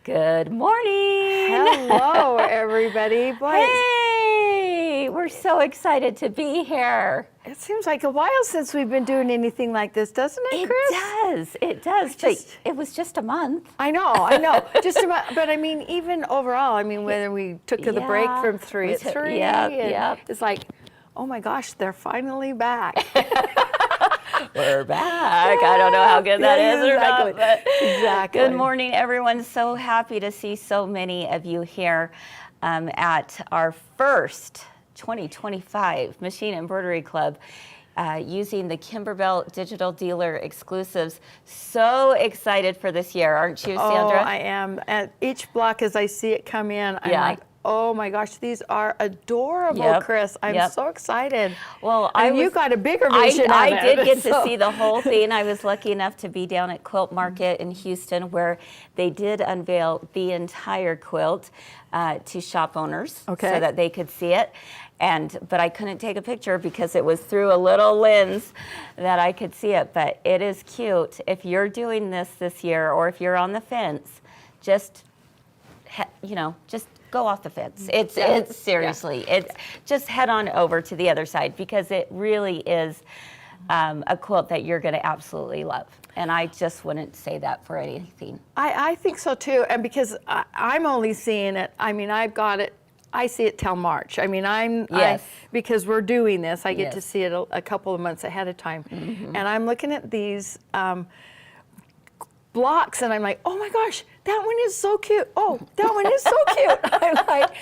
Good morning. Hello, everybody. Boy, Hey, we're so excited to be here. it seems like a while since we've been doing anything like this, doesn't it, Chris? It does. But it was just a month. I know. Just about, but I mean, even overall, I mean, whether we took the break from 3 at 3, it's like, oh my gosh, they're finally back. We're back. I don't know how good that is or not, but exactly. Good morning, everyone. So happy to see so many of you here at our first 2025 Machine Embroidery Club using the Kimberbell Digital Dealer exclusives. So excited for this year, aren't you, Sandra? Oh, I am. At each block, as I see it come in, I'm like, oh my gosh, these are adorable, Chris. I'm so excited. Well, you got a bigger vision I of it. did get to see the whole thing. I was lucky enough to be down at Quilt Market in Houston, where they did unveil the entire quilt to shop owners so that they could see it. But I couldn't take a picture because it was through a little lens that I could see it. But it is cute. If you're doing this year, or if you're on the fence, just go off the fence. It's seriously, it's just head on over to the other side, because it really is a quilt that you're going to absolutely love. And I just wouldn't say that for anything. I think so too. And because I'm only seeing it, I mean, I've got it, I see it till March. I mean, because we're doing this, I get to see it a couple of months ahead of time. And I'm looking at these blocks, and I'm like, oh my gosh, that one is so cute. Oh, that one is so cute. I'm like,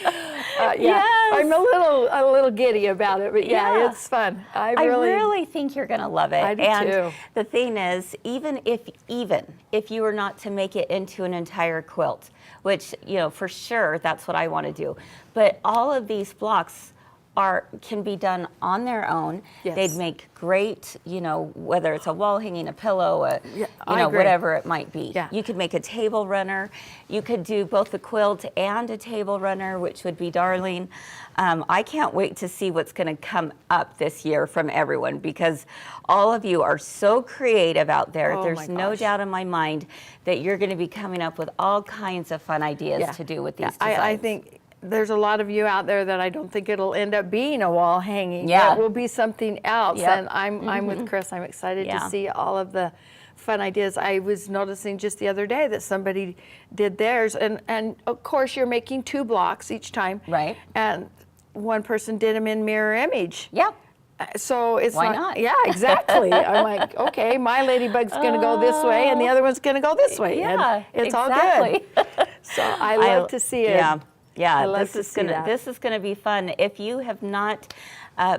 I'm a little giddy about it, but it's fun. I really think you're gonna love it. I do too. The thing is, even if you were not to make it into an entire quilt, which for sure that's what I want to do, but all of these blocks can be done on their own. They'd make great, whether it's a wall hanging, a pillow, whatever it might be. You could make a table runner. You could do both the quilt and a table runner, which would be darling. I can't wait to see what's going to come up this year from everyone, because all of you are so creative out there. There's no doubt in my mind that you're going to be coming up with all kinds of fun ideas to do with these designs. I think there's a lot of you out there that I don't think it'll end up being a wall hanging. It will be something else. And I'm with Chris. I'm excited to see all of the fun ideas. I was noticing just the other day that somebody did theirs, and of course you're making 2 blocks each time. Right. And one person did them in mirror image. So it's why not? Yeah, exactly. I'm like, okay, my ladybug's going to go this way, and the other one's going to go this way. And it's all good. So I love to see it. This is gonna be fun. If you have not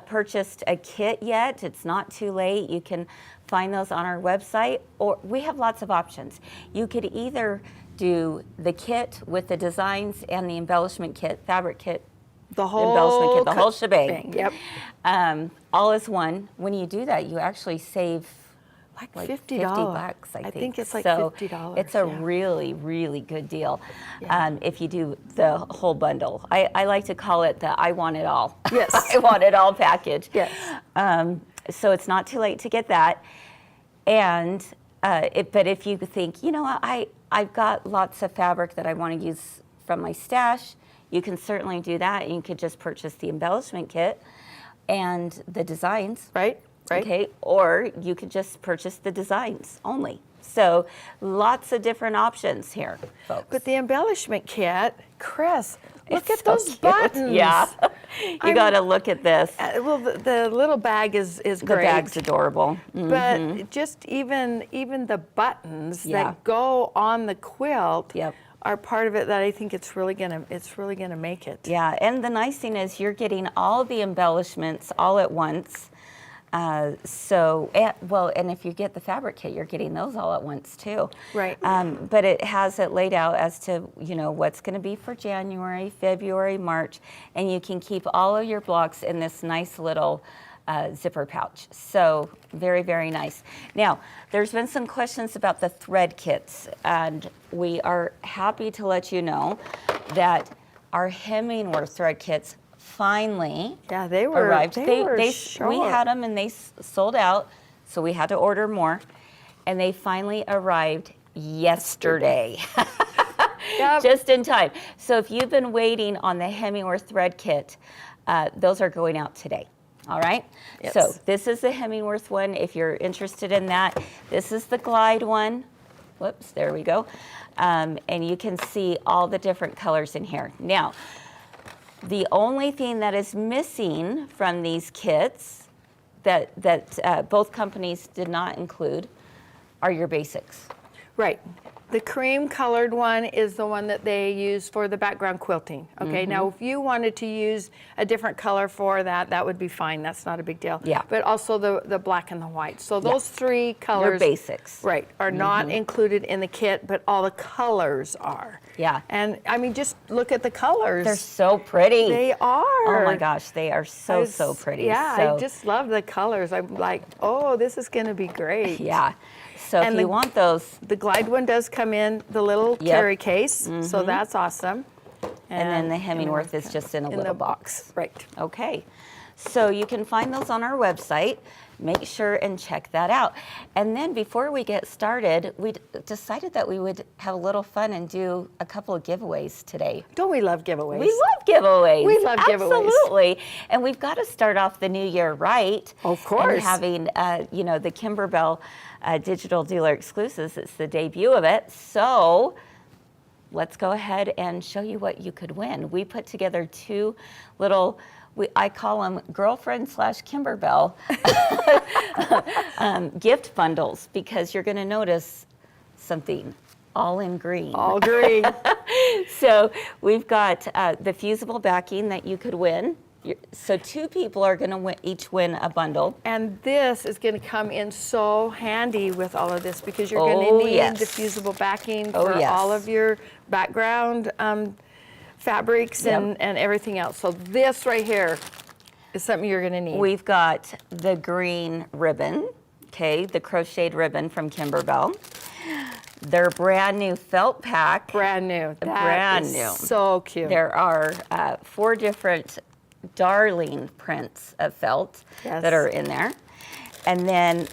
purchased a kit yet, it's not too late. You can find those on our website, or we have lots of options. You could either do the kit with the designs and the embellishment kit, fabric kit, the whole embellishment kit, the whole shebang. All is one. When you do that, you actually save like $50, I think it's like $50. It's a really, really good deal if you do the whole bundle. I like to call it the I want it all. I want it all package. So it's not too late to get that. And but if you think, I've got lots of fabric that I want to use from my stash, you can certainly do that. You could just purchase the embellishment kit and the designs. Right. Okay, or you could just purchase the designs only. So lots of different options here, folks. But the embellishment kit, Chris, look at those buttons. You got to look at this. Well, the little bag is great. The bag's adorable. But just even the buttons that go on the quilt are part of it that I think it's really gonna make it. Yeah, and the nice thing is you're getting all the embellishments all at once. And if you get the fabric kit, you're getting those all at once too. Right. But it has it laid out as to, what's going to be for January, February, March, and you can keep all of your blocks in this nice little zipper pouch. So very, very nice. Now, there's been some questions about the thread kits, and we are happy to let you know that our Hemingway thread kits finally arrived. We had them and they sold out, so we had to order more, and they finally arrived yesterday. Just in time. So if you've been waiting on the Hemingway thread kit, those are going out today. All right. Yes. So this is the Hemingway one. If you're interested in that, this is the Glide one. Whoops, there we go. And you can see all the different colors in here. Now, the only thing that is missing from these kits that both companies did not include are your basics. Right. The cream colored one is the one that they use for the background quilting. Okay, now if you wanted to use a different color for that, that would be fine. That's not a big deal. Yeah. But also the black and the white. So those three colors, your basics, right, are not included in the kit, but all the colors are. Yeah. And I mean, just look at the colors. They're so pretty. They are. Oh my gosh, they are so pretty. Yeah, so. I just love the colors. I'm like, oh, this is going to be great. Yeah. So if you want those. The Glide one does come in the little carry case, so that's awesome. And then the Hemingway is just in a little box. Right. Okay. So you can find those on our website. Make sure and check that out. And then before we get started, we decided that we would have a little fun and do a couple of giveaways today. Don't we love giveaways? We love giveaways. We love giveaways. Absolutely. And we've got to start off the new year right. Of course. And having, the Kimberbell Digital Dealer Exclusives. It's the debut of it. So let's go ahead and show you what you could win. We put together two little, I call them girlfriend/Kimberbell gift bundles, because you're going to notice something all in green. All green. So we've got the fusible backing that you could win. So two people are going to each win a bundle. And this is going to come in so handy with all of this, because you're going to need the fusible backing for all of your background fabrics and everything else. So this right here is something you're going to need. We've got the green ribbon, okay, the crocheted ribbon from Kimberbell. Their brand new felt pack. Brand new. Brand new. So cute. There are 4 different darling prints of felt that are in there. And then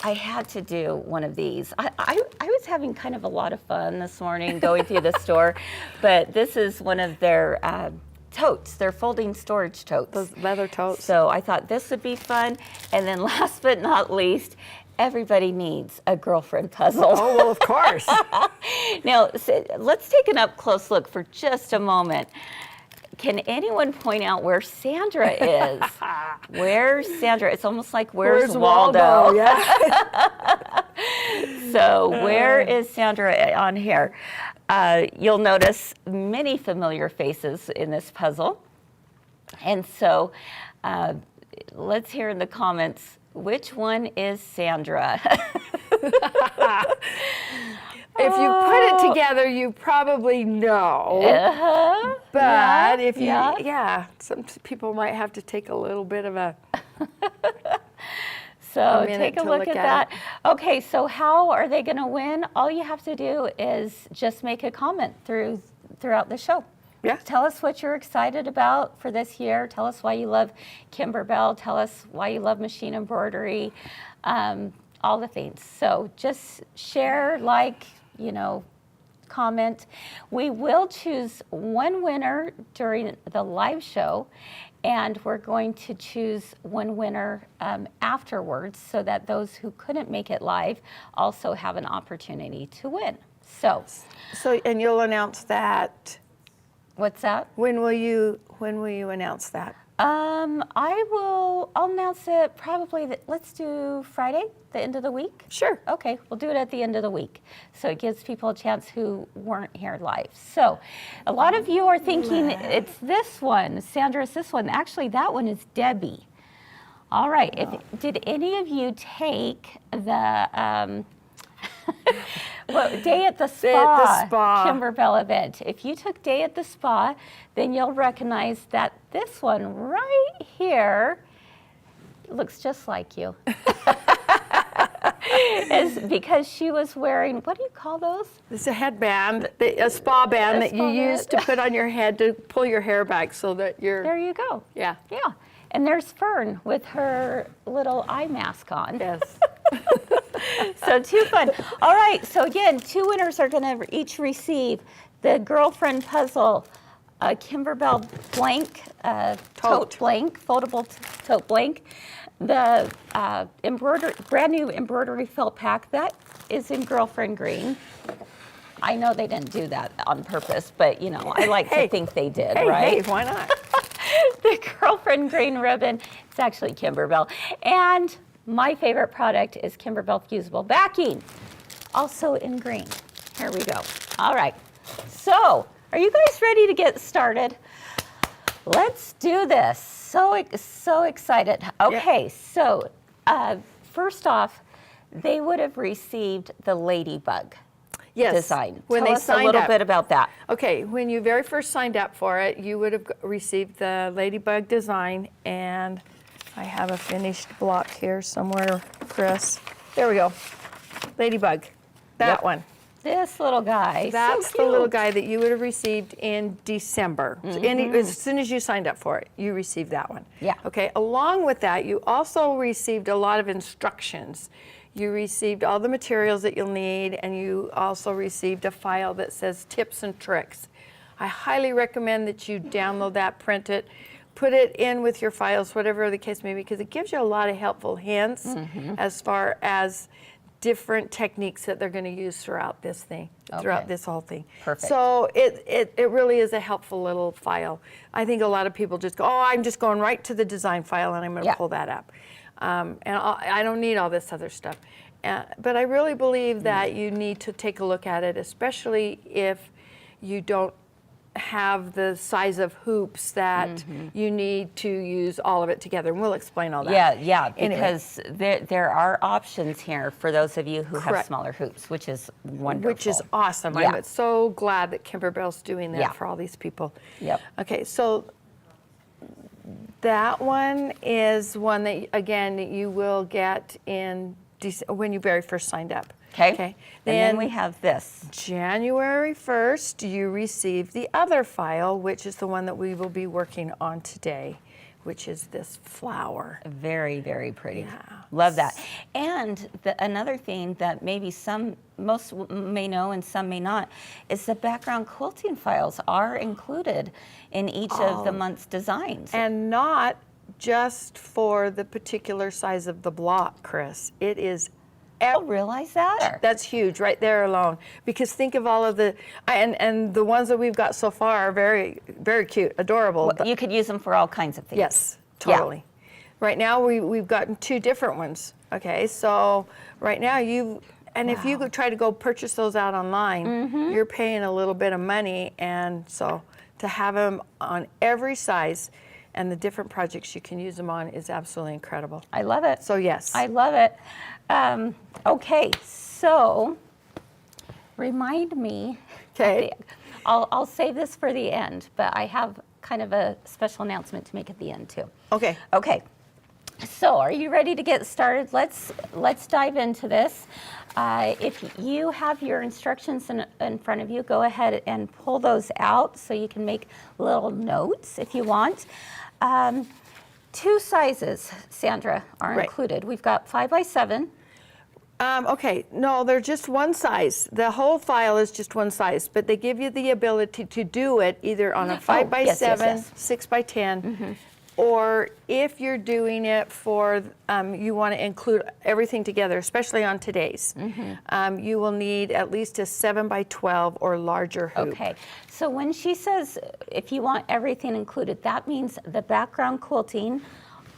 I had to do one of these. I was having kind of a lot of fun this morning going through the store, but this is one of their totes, their folding storage totes. Those leather totes. So I thought this would be fun. And then last but not least, everybody needs a girlfriend puzzle. Oh, well, of course. Now, let's take an up-close look for just a moment. Can anyone point out where Sandra is? Where's Sandra? It's almost like, where's Waldo? Yeah. So where is Sandra on here? You'll notice many familiar faces in this puzzle. And so let's hear in the comments, which one is Sandra? If you put it together, you probably know. But if you, some people might have to take a little bit of a So take a look at that. Okay, so how are they going to win? All you have to do is just make a comment throughout the show. Yeah. Tell us what you're excited about for this year. Tell us why you love Kimberbell. Tell us why you love machine embroidery. All the things. So just share, comment. We will choose one winner during the live show, and we're going to choose one winner afterwards, so that those who couldn't make it live also have an opportunity to win. So and you'll announce that. What's that? When will you announce that? I'll announce it probably, let's do Friday, the end of the week. Sure. Okay, we'll do it at the end of the week. So it gives people a chance who weren't here live. So a lot of you are thinking it's this one, Sandra, it's this one. Actually, that one is Debbie. All right, did any of you take the Day at the Spa, Kimberbell event? If you took Day at the Spa, then you'll recognize that this one right here looks just like you. Is because she was wearing, what do you call those? It's a headband, a spa band that you use to put on your head to pull your hair back so that you're... There you go. Yeah. Yeah. And there's Fern with her little eye mask on. Yes. So too fun. All right, so again, 2 winners are going to each receive the Girlfriend Puzzle Kimberbell blank, tote blank, foldable tote blank. The brand new embroidery felt pack, that is in Girlfriend Green. I know they didn't do that on purpose, but you know, I like to think they did, right? Hey, why not? The Girlfriend Green ribbon, it's actually Kimberbell. And my favorite product is Kimberbell fusible backing, also in green. Here we go. All right, so are you guys ready to get started? Let's do this. So excited. Okay, so first off, they would have received the ladybug design. When Tell they us signed a little up. bit about that. Okay, when you very first signed up for it, you would have received the ladybug design, and I have a finished block here somewhere, Chris. There we go. Ladybug. That one. This little guy. That's so the little cute. guy that you would have received in December. As soon as you signed up for it, you received that one. Yeah. Okay, along with that, you also received a lot of instructions. You received all the materials that you'll need, and you also received a file that says tips and tricks. I highly recommend that you download that, print it, put it in with your files, whatever the case may be, because it gives you a lot of helpful hints as far as different techniques that they're going to use throughout this thing, throughout this whole thing. Perfect. So it really is a helpful little file. I think a lot of people just go, oh, I'm just going right to the design file and I'm going to pull that up. And I don't need all this other stuff. But I really believe that you need to take a look at it, especially if you don't have the size of hoops that you need to use all of it together. And we'll explain all that. Yeah, because there are options here for those of you who have smaller hoops, which is wonderful. Which is awesome. Yeah. I'm so glad that Kimberbell's doing that for all these people. Yep. Okay, so that one is one that, again, you will get in when you very first signed up. Okay. Then we have this. January 1st, you receive the other file, which is the one that we will be working on today, which is this flower. Very, very pretty. Yeah. Love that. And another thing that maybe most may know and some may not, is the background quilting files are included in each of the month's designs. And not just for the particular size of the block, Chris. It is realize that? That's huge right there alone. Because think of all of the, and the ones that we've got so far are very, very cute, adorable. Well, you could use them for all kinds of things. Yes, totally. Yeah. Right now we've gotten 2 different ones. Okay, so right now if you could try to go purchase those out online, you're paying a little bit of money, and so to have them on every size and the different projects you can use them on is absolutely incredible. I love it. So yes. I love it. Okay, so remind me. Okay. I'll save this for the end, but I have kind of a special announcement to make at the end too. Okay. Okay. So are you ready to get started? Let's dive into this. If you have your instructions in front of you, go ahead and pull those out so you can make little notes if you want. 2 sizes, Sandra, are included. We've got 5x7. Okay, no, they're just one size. The whole file is just one size, but they give you the ability to do it either on a 5x7, 6x10, or if you're doing it for, you want to include everything together, especially on today's, you will need at least a 7x12 or larger hoop. Okay, so when she says if you want everything included, that means the background quilting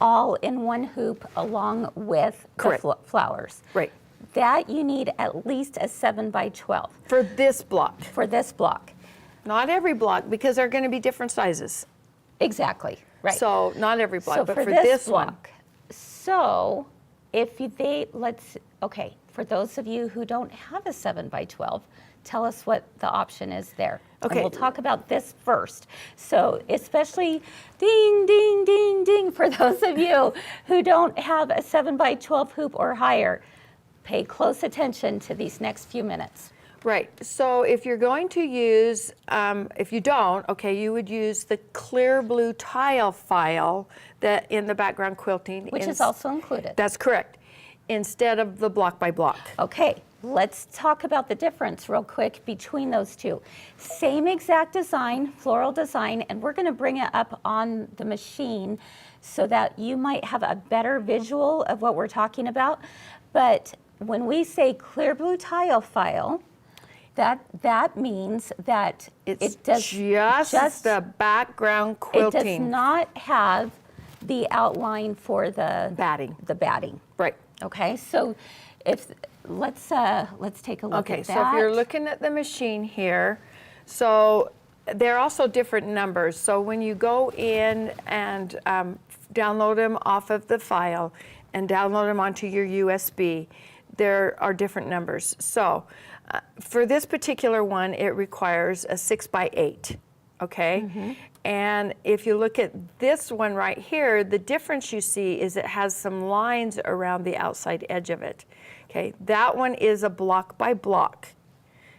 all in one hoop along with the flowers. Right. That you need at least a 7x12. For this block. For this block. Not every block, because they're going to be different sizes. Exactly, right. So not every block, so but for this block, one. So if okay, for those of you who don't have a 7x12, tell us what the option is there. Okay. And we'll talk about this first. So especially ding, ding, ding, ding, for those of you who don't have a 7x12 hoop or higher, pay close attention to these next few minutes. Right, so if you're going to use, if you don't, okay, you would use the clear blue tile file that in the background quilting. Which is also included. That's correct. instead of the block by block. Okay, let's talk about the difference real quick between those two. Same exact design, floral design, and we're going to bring it up on the machine so that you might have a better visual of what we're talking about. But when we say clear blue tile file, that means that It's it does just the background quilting. It does not have the outline for the batting. The batting. Right. Okay, so if let's take a look at that. Okay, so if you're looking at the machine here, so they're also different numbers. So when you go in and download them off of the file and download them onto your USB, there are different numbers. So for this particular one, it requires a 6x8, okay? And if you look at this one right here, the difference you see is it has some lines around the outside edge of it, okay? That one is a block by block,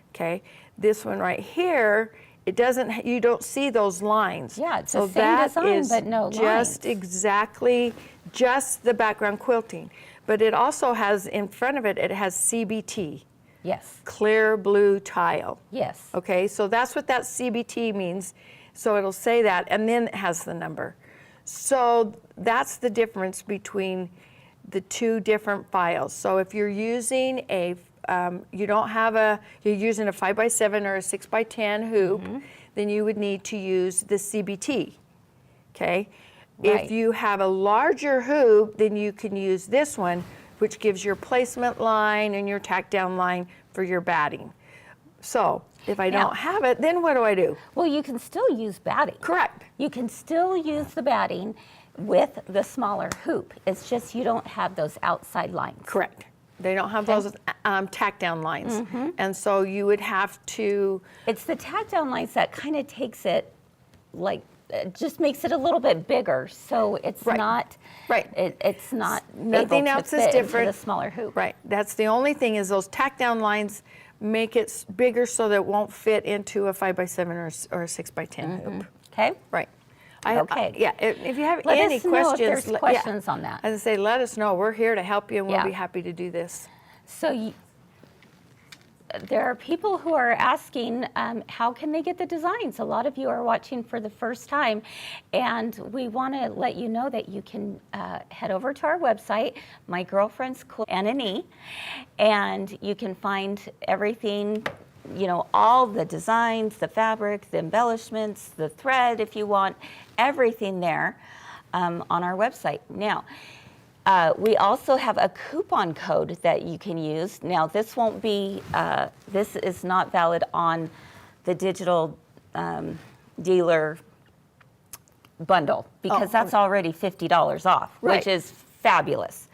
okay? This one right here, it doesn't, you don't see those lines. Yeah, it's the same design, but no lines. Just exactly, just the background quilting. But it also has, in front of it, it has CBT. Yes. Clear blue tile. Yes. Okay, so that's what that CBT means. So it'll say that, and then it has the number. So that's the difference between the two different files. So if you're using a, you're using a 5x7 or a 6x10 hoop, then you would need to use the CBT, okay? Right. If you have a larger hoop, then you can use this one, which gives your placement line and your tack down line for your batting. So if I don't have it, then what do I do? Well, you can still use batting. Correct. You can still use the batting with the smaller hoop. It's just you don't have those outside lines. Correct. They don't have those tack down lines. And so you would have to... It's the tack down lines that kind of takes it, like, it just makes it a little bit bigger. So it's not... Right. It's not Nothing able else to is fit different. into the smaller hoop. Right. That's the only thing is those tack down lines make it bigger so that it won't fit into a 5x7 or a 6x10 hoop. Okay? Right. Okay. Yeah, if you have Let any us know questions, if there's questions on that. As I say, let us know. We're here to help you, and we'll be happy to do this. So there are people who are asking, how can they get the designs? A lot of you are watching for the first time, and we want to let you know that you can head over to our website, My Girlfriend's Quilt, N&E, and you can find everything, you know, all the designs, the fabric, the embellishments, the thread, if you want, everything there on our website. Now, we also have a coupon code that you can use. Now, this won't be, this is not valid on the digital dealer bundle because that's already $50 off, which is fabulous.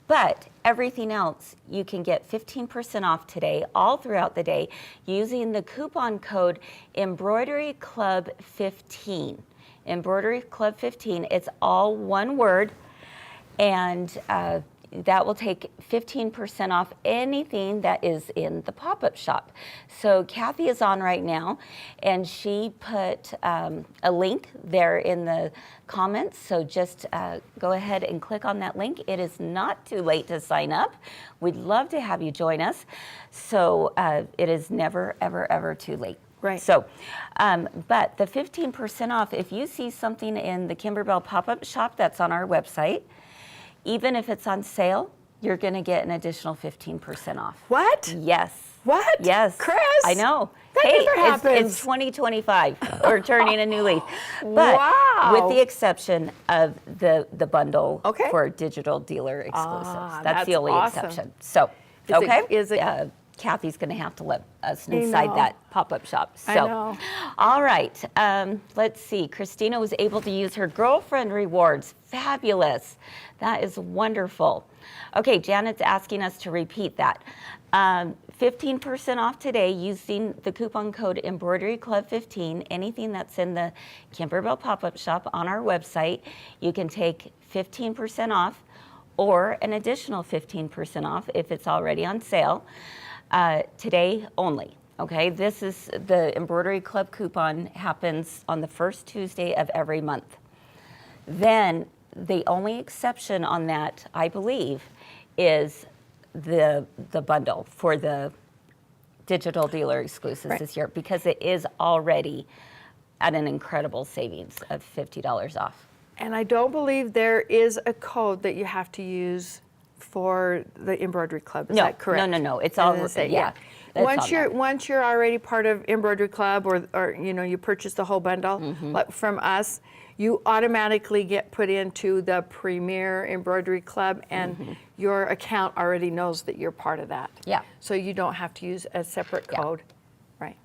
But everything else, you can get 15% off today, all throughout the day, using the coupon code Embroidery Club 15. Embroidery Club 15, it's all one word. And that will take 15% off anything that is in the pop-up shop. So Kathy is on right now, and she put a link there in the comments. So just go ahead and click on that link. It is not too late to sign up. We'd love to have you join us. So it is never, ever, ever too late. Right. So, but the 15% off, if you see something in the Kimberbell pop-up shop that's on our website, even if it's on sale, you're going to get an additional 15% off. What? Yes. What? Yes. Chris? I know. That never happens. It's 2025. We're turning a new leaf. But with the exception of the bundle for digital dealer exclusives. That's the only exception. So, Kathy's going to have to let us inside that pop-up shop. So, I know. All right. Let's see. Christina was able to use her girlfriend rewards. Fabulous. That is wonderful. Okay, Janet's asking us to repeat that. 15% off today using the coupon code Embroidery Club 15. Anything that's in the Kimberbell pop-up shop on our website, you can take 15% off or an additional 15% off if it's already on sale. Today only, okay? This is the Embroidery Club coupon happens on the first Tuesday of every month. Then the only exception on that, I believe, is the bundle for the digital dealer exclusives this year, because it is already at an incredible savings of $50 off. And I don't believe there is a code that you have to use for the Embroidery Club. Is that correct? No. It's all, yeah. Once you're already part of Embroidery Club, or you purchase the whole bundle, like from us, you automatically get put into the Premier Embroidery Club, and your account already knows that you're part of that. Yeah. So you don't have to use a separate code. Right.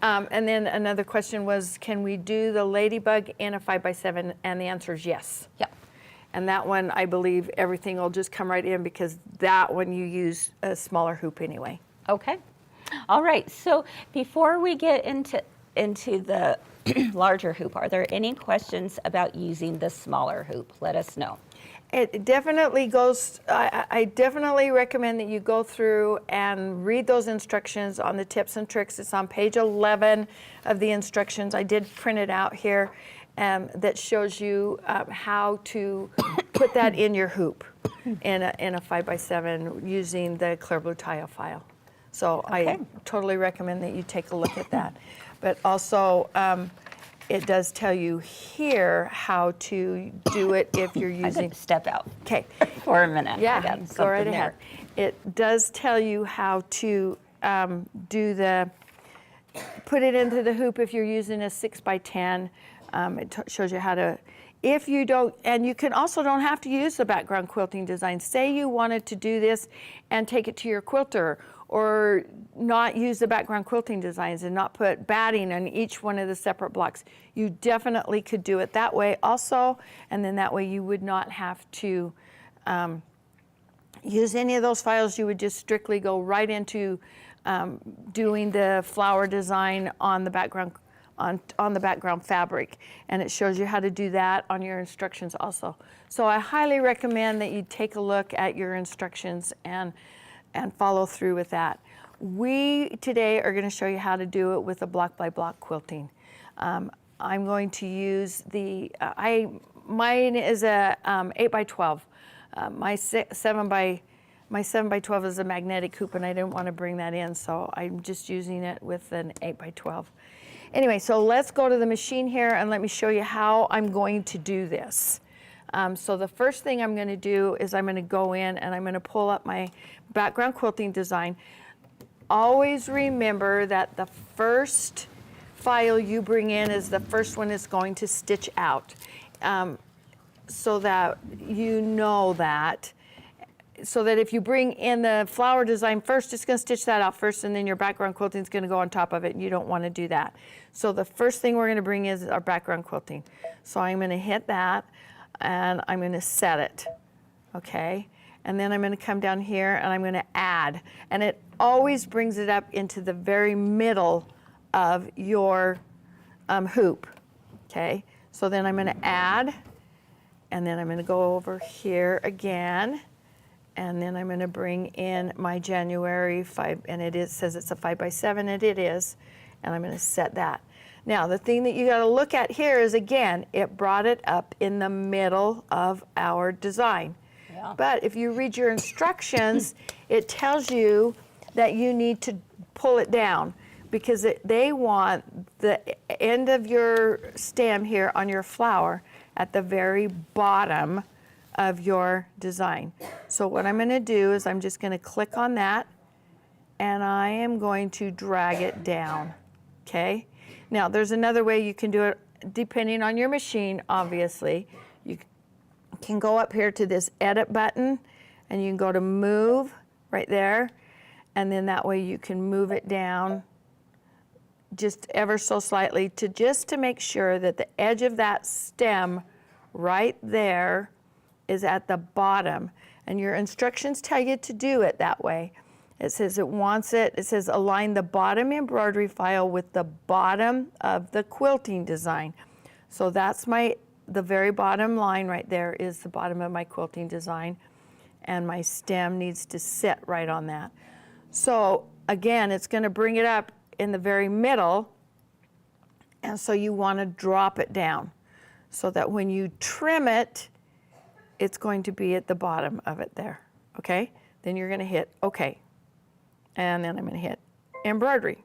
And then another question was, can we do the Ladybug in a 5x7? And the answer is yes. Yeah. And that one, I believe everything will just come right in, because that one you use a smaller hoop anyway. Okay. All right. So before we get into the larger hoop, are there any questions about using the smaller hoop? Let us know. It definitely goes, I definitely recommend that you go through and read those instructions on the tips and tricks. It's on page 11 of the instructions. I did print it out here, that shows you how to put that in your hoop in a 5x7 using the clear blue tile file. So I totally recommend that you take a look at that. But also, it does tell you here how to do it if you're using. Step out. Okay. For a minute. Yeah, go right ahead. It does tell you how to put it into the hoop if you're using a 6x10. It shows you how to. If you don't, and you don't have to use the background quilting design. Say you wanted to do this and take it to your quilter, or not use the background quilting designs and not put batting on each one of the separate blocks. You definitely could do it that way also, and then that way you would not have to use any of those files. You would just strictly go right into doing the flower design on the background on the background fabric, and it shows you how to do that on your instructions also. So I highly recommend that you take a look at your instructions and follow through with that. We today are going to show you how to do it with a block by block quilting. I'm going to use mine is a 8x12. My 7x12 is a magnetic hoop, and I didn't want to bring that in, so I'm just using it with an 8x12. Anyway, so let's go to the machine here, and let me show you how I'm going to do this. So the first thing I'm going to do is I'm going to go in and I'm going to pull up my background quilting design. Always remember that the first file you bring in is the first one is going to stitch out, so that you know that. So that if you bring in the flower design first, it's going to stitch that out first, and then your background quilting is going to go on top of it, and you don't want to do that. So the first thing we're going to bring is our background quilting. So I'm going to hit that, and I'm going to set it, okay? And then I'm going to come down here, and I'm going to add. And it always brings it up into the very middle of your hoop, okay? So then I'm going to add, and then I'm going to go over here again, and then I'm going to bring in my January 5, and says it's a 5x7, and it is, and I'm going to set that. Now, the thing that you got to look at here is, again, it brought it up in the middle of our design. Yeah. But if you read your instructions, it tells you that you need to pull it down, because they want the end of your stem here on your flower at the very bottom of your design. So what I'm going to do is I'm just going to click on that, and I am going to drag it down, okay? Now, there's another way you can do it depending on your machine, obviously. You can go up here to this edit button, and you can go to move right there, and then that way you can move it down just ever so slightly just to make sure that the edge of that stem right there is at the bottom, and your instructions tell you to do it that way. It says it says align the bottom embroidery file with the bottom of the quilting design. So that's the very bottom line right there is the bottom of my quilting design, and my stem needs to sit right on that. So again, it's going to bring it up in the very middle, and so you want to drop it down so that when you trim it, it's going to be at the bottom of it there, okay? Then you're gonna hit OK. And then I'm gonna hit embroidery.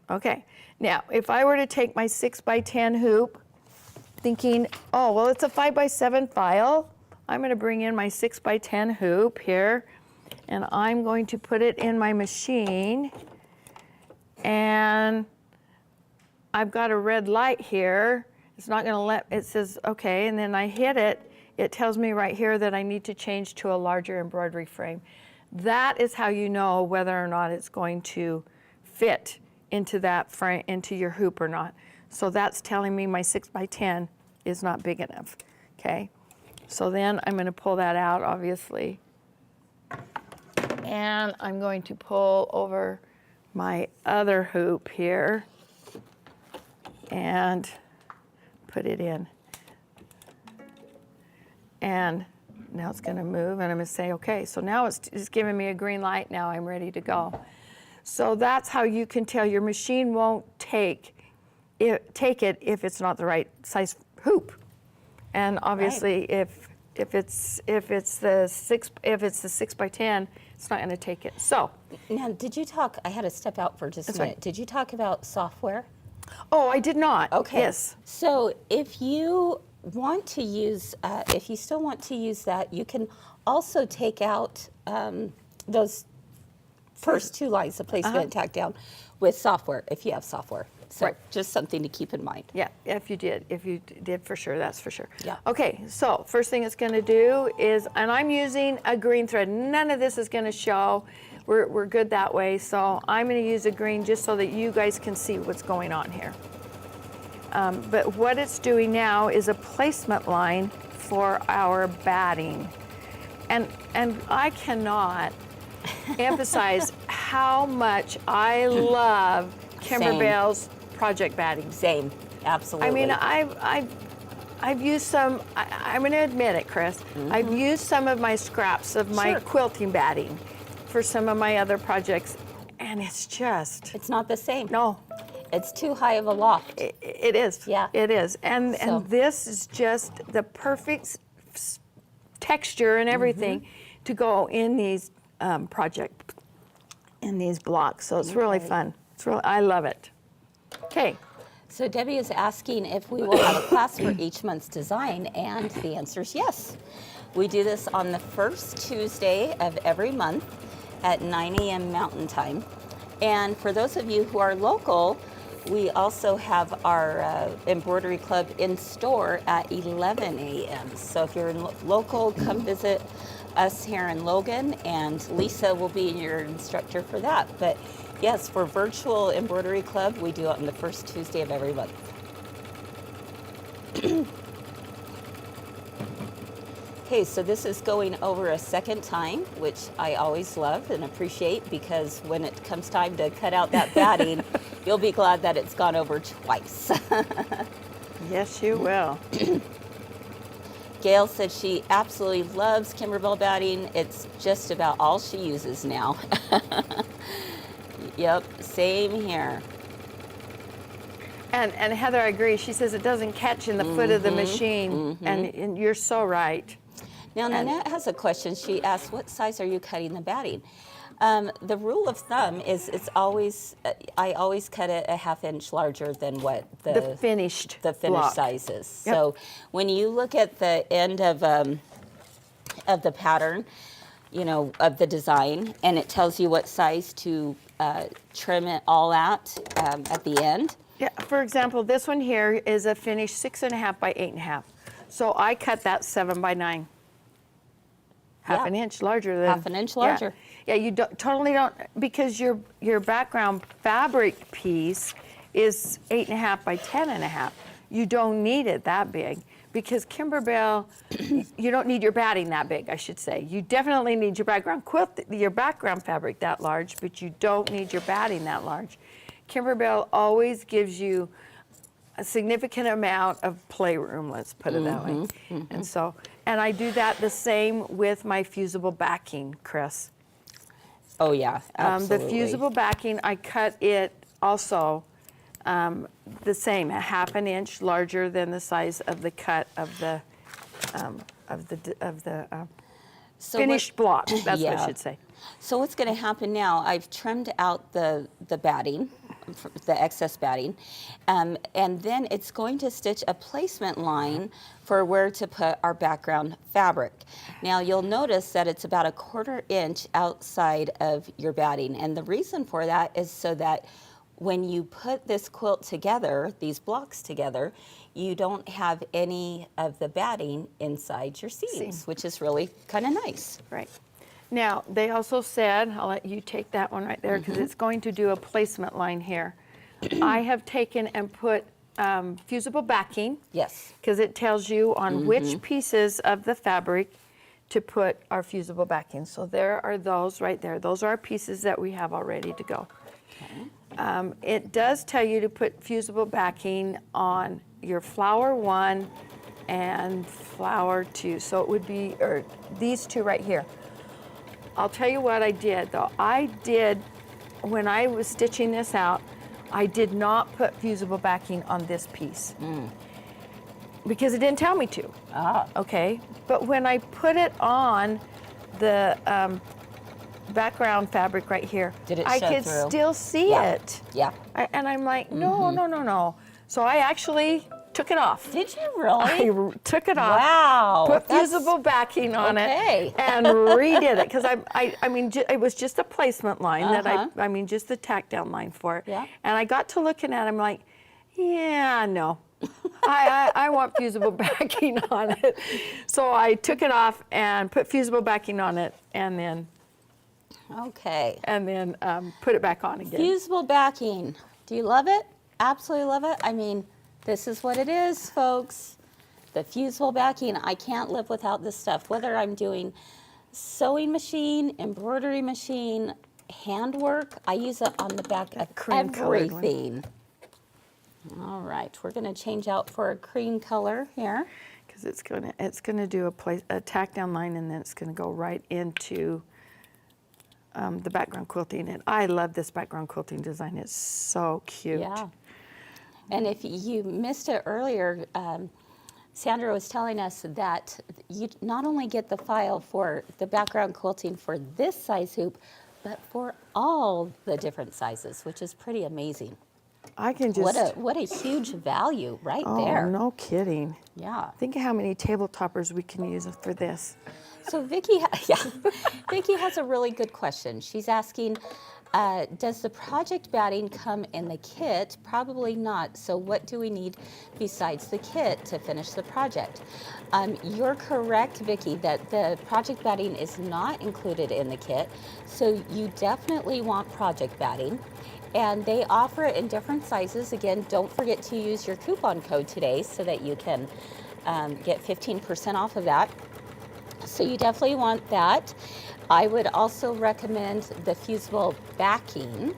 Okay, now if I were to take my 6x10 hoop, thinking, oh, well, it's a 5x7 file, I'm gonna bring in my 6x10 hoop here, and I'm going to put it in my machine, and I've got a red light here. It's not gonna let, it says okay, and then I hit it. It tells me right here that I need to change to a larger embroidery frame. That is how you know whether or not it's going to fit into that frame, into your hoop or not. So that's telling me my 6x10 is not big enough, okay? So then I'm gonna pull that out, obviously. And I'm going to pull over my other hoop here and put it in. And now it's gonna move, and I'm gonna say, okay, so now it's giving me a green light, now I'm ready to go. So that's how you can tell your machine won't take it if it's not the right size hoop. And obviously if it's the 6x10, it's not gonna take it. So now, did you talk, I had to step out for just a minute. Did you talk about software? Oh, I did not. Okay. Yes. So if you want to use, if you still want to use that, you can also take out those first two lines, the placement and tack down, with software, if you have software. So just something to keep in mind. Yeah, if you did for sure, that's for sure. Yeah. Okay, so first thing it's gonna do is, and I'm using a green thread. None of this is gonna show. We're good that way. So I'm gonna use a green just so that you guys can see what's going on here. But what it's doing now is a placement line for our batting. And I cannot emphasize how much I love Kimberbell's project batting. Same, absolutely. I mean, I've used some, I'm gonna admit it, Chris, I've used some of my scraps of my quilting batting for some of my other projects, and it's just... It's not the same. No. It's too high of a loft. It is. Yeah. It is. And this is just the perfect texture and everything to go in these in these blocks. So it's really fun. It's really, I love it. Okay. So Debbie is asking if we will have a class for each month's design, and the answer is yes. We do this on the first Tuesday of every month at 9 a.m. Mountain Time. And for those of you who are local, we also have our embroidery club in store at 11 a.m. So if you're local, come visit us here in Logan, and Lisa will be your instructor for that. But yes, for virtual embroidery club, we do it on the first Tuesday of every month. Okay, so this is going over a second time, which I always love and appreciate, because when it comes time to cut out that batting, you'll be glad that it's gone over twice. Yes, you will. Gail said she absolutely loves Kimberbell batting. It's just about all she uses now. Yep, same here. And Heather, I agree. She says it doesn't catch in the foot of the machine, and you're so right. Now, Nanette has a question. She asked, what size are you cutting the batting? The rule of thumb is it's always, I always cut it a ½ inch larger than what the finished size is. Yep. So when you look at the end of the pattern, you know, of the design, and it tells you what size to trim it all at the end. Yeah, for example, this one here is a finished 6.5 by 8.5. So I cut that 7 by 9. Half an inch larger than... Half an inch larger. Yeah, you totally don't, because your background fabric piece is 8.5 by 10.5. You don't need it that big, because Kimberbell, you don't need your batting that big, I should say. You definitely need your background quilt, your background fabric that large, but you don't need your batting that large. Kimberbell always gives you a significant amount of playroom, let's put it that way. And so, and I do that the same with my fusible backing, Chris. Oh yeah, absolutely. The fusible backing, I cut it also the same, a ½ inch larger than the size of the cut of the finished block. That's what I should say. So what's going to happen now, I've trimmed out the batting, the excess batting, and then it's going to stitch a placement line for where to put our background fabric. Now you'll notice that it's about 1/4 inch outside of your batting, and the reason for that is so that when you put this quilt together, these blocks together, you don't have any of the batting inside your seams, which is really kind of nice. Right. Now, they also said, I'll let you take that one right there because it's going to do a placement line here. I have taken and put fusible backing. Yes. Because it tells you on which pieces of the fabric to put our fusible backing. So there are those right there. Those are our pieces that we have all ready to go. Okay. It does tell you to put fusible backing on your flower 1 and flower 2. So it would be, or these two right here. I'll tell you what I did though. When I was stitching this out, I did not put fusible backing on this piece because it didn't tell me to. Okay. But when I put it on the background fabric right here, I could still see it. Yeah. And I'm like, no. So I actually took it off. Did you really? I took it off. Wow. Put fusible backing on it and redid it because I mean, it was just a placement line that I mean, just the tack down line for it. Yeah. And I got to looking at it, I'm like, yeah, no. I want fusible backing on it. So I took it off and put fusible backing on it and then put it back on again. Fusible backing. Do you love it? Absolutely love it. I mean, this is what it is, folks. The fusible backing. I can't live without this stuff. Whether I'm doing sewing machine, embroidery machine, handwork, I use it on the back of everything. All right, we're going to change out for a cream color here. Because it's gonna do a tack down line, and then it's going to go right into the background quilting. And I love this background quilting design. It's so cute. Yeah. And if you missed it earlier, Sandra was telling us that you not only get the file for the background quilting for this size hoop, but for all the different sizes, which is pretty amazing. I can just... What a huge value right there. Oh, no kidding. Yeah. Think of how many table toppers we can use for this. So Vicki has a really good question. She's asking, does the project batting come in the kit? Probably not. So what do we need besides the kit to finish the project? You're correct, Vicki, that the project batting is not included in the kit. So you definitely want project batting. And they offer it in different sizes. Again, don't forget to use your coupon code today so that you can get 15% off of that. So you definitely want that. I would also recommend the fusible backing.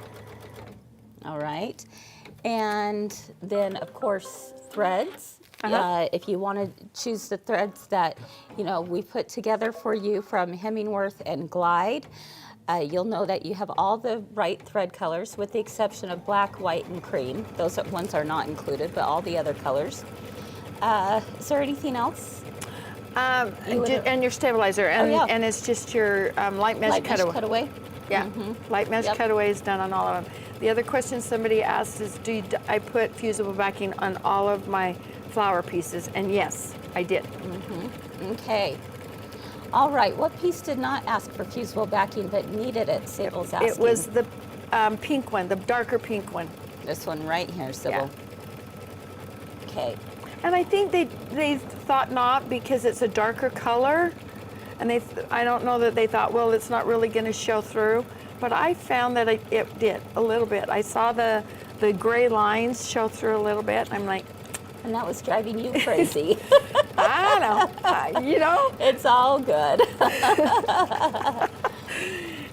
All right. And then, of course, threads. If you want to choose the threads that, we put together for you from Hemingworth and Glide, you'll know that you have all the right thread colors with the exception of black, white, and cream. Those ones are not included, but all the other colors. Is there anything else? And your stabilizer, and it's just your light mesh cutaway. Yeah, light mesh cutaway is done on all of them. The other question somebody asked is, I put fusible backing on all of my flower pieces? And yes, I did. Okay. All right, what piece did not ask for fusible backing but needed it? Sybil's asking. It was the pink one, the darker pink one. This one right here, Sybil. Yeah. Okay. And I think they thought not because it's a darker color, and I don't know that they thought, well, it's not really going to show through, but I found that it did a little bit. I saw the gray lines show through a little bit. I'm like, and that was driving you crazy. I know. It's all good.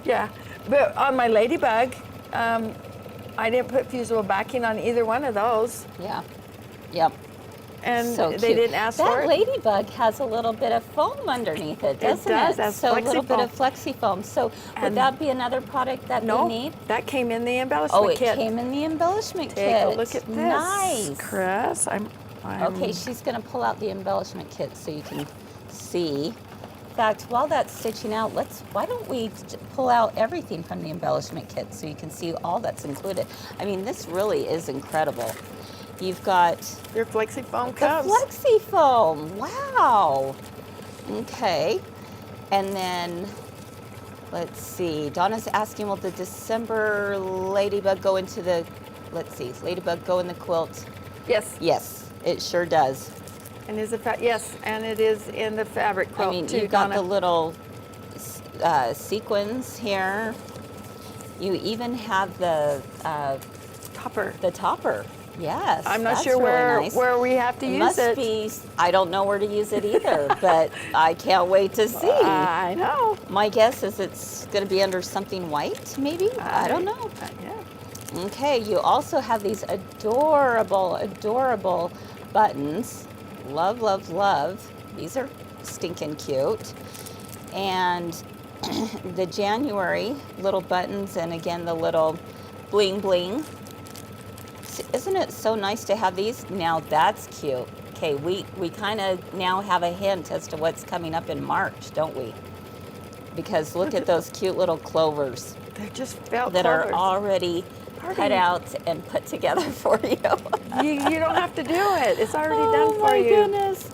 Yeah, but on my ladybug, I didn't put fusible backing on either one of those. Yeah. Yep. And so they didn't ask for it. That ladybug has a little bit of foam underneath it, doesn't it? It does. So a little bit of flexi foam. So would that be another product that they need? That came in the embellishment kit. Oh, it came in the embellishment kit. Take a look at this. Nice. Chris, Okay, she's going to pull out the embellishment kit so you can see. fact, while that's stitching out, why don't we pull out everything from the embellishment kit so you can see all that's included. I mean, this really is incredible. You've got your flexi foam the cups. flexi foam. Wow. Okay. And then let's see. Donna's asking, will the December ladybug go into the? Let's see. Ladybug go in the quilt? Yes. Yes, it sure does. And is it yes, and it is in the fabric quilt I mean, too, you've got Donna. the little sequins here. You even have the topper. The topper. Yes. I'm not that's sure really nice. where we have to use Must it. be. I don't know where to use it either, but I can't wait to see. I know. My guess is it's going to be under something white, maybe. I don't know. Yeah. Okay. You also have these adorable, adorable buttons. Love, love, love. These are stinking cute. And the January little buttons, and again the little bling bling. Isn't it so nice to have these? Now that's cute. Okay, we kind of now have a hint as to what's coming up in March, don't we? Because look at those cute little clovers. They're just felt that clovers. Are already cut out and put together for you. You don't have to do it. It's already done for Oh you. my goodness.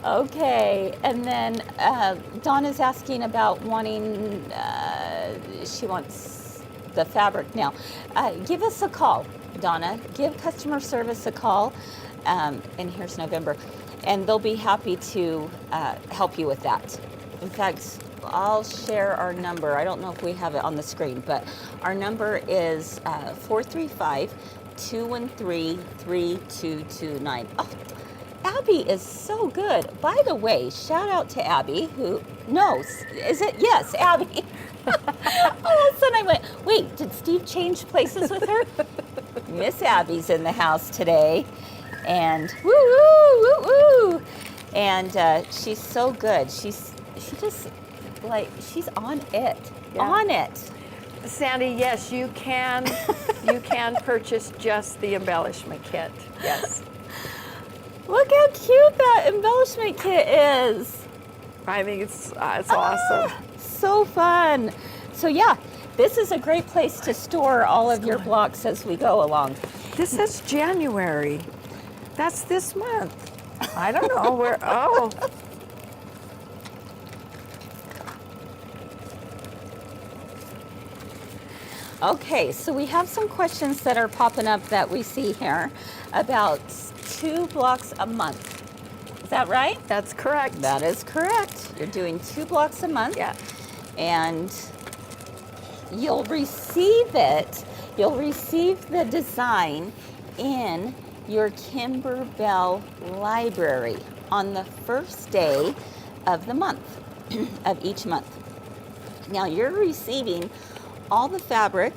Okay, and then Donna's asking about wanting, she wants the fabric now. Give us a call, Donna. Give customer service a call, and here's November, and they'll be happy to help you with that. In fact, I'll share our number. I don't know if we have it on the screen, but our number is 435-213-3229. Oh, Abby is so good. By the way, shout out to Abby, who knows. Is it? Yes, Abby. All of a sudden I went, wait, did Steve change places with her? Miss Abby's in the house today. And woo, woo, woo, woo. And she's so good. She just, like, she's on it. Yeah. On it. Sandy, yes, you can purchase just the embellishment kit. Yes. Look how cute that embellishment kit is. I think it's awesome. So fun. So yeah, this is a great place to store all of your blocks as we go along. This says January. That's this month. I don't know where, oh. Okay, so we have some questions that are popping up that we see here about 2 blocks a month. Is that right? That's correct. That is correct. You're doing 2 blocks a month. Yeah. And you'll receive it. You'll receive the design in your Kimberbell library on the first day of the month, of each month. Now you're receiving all the fabric,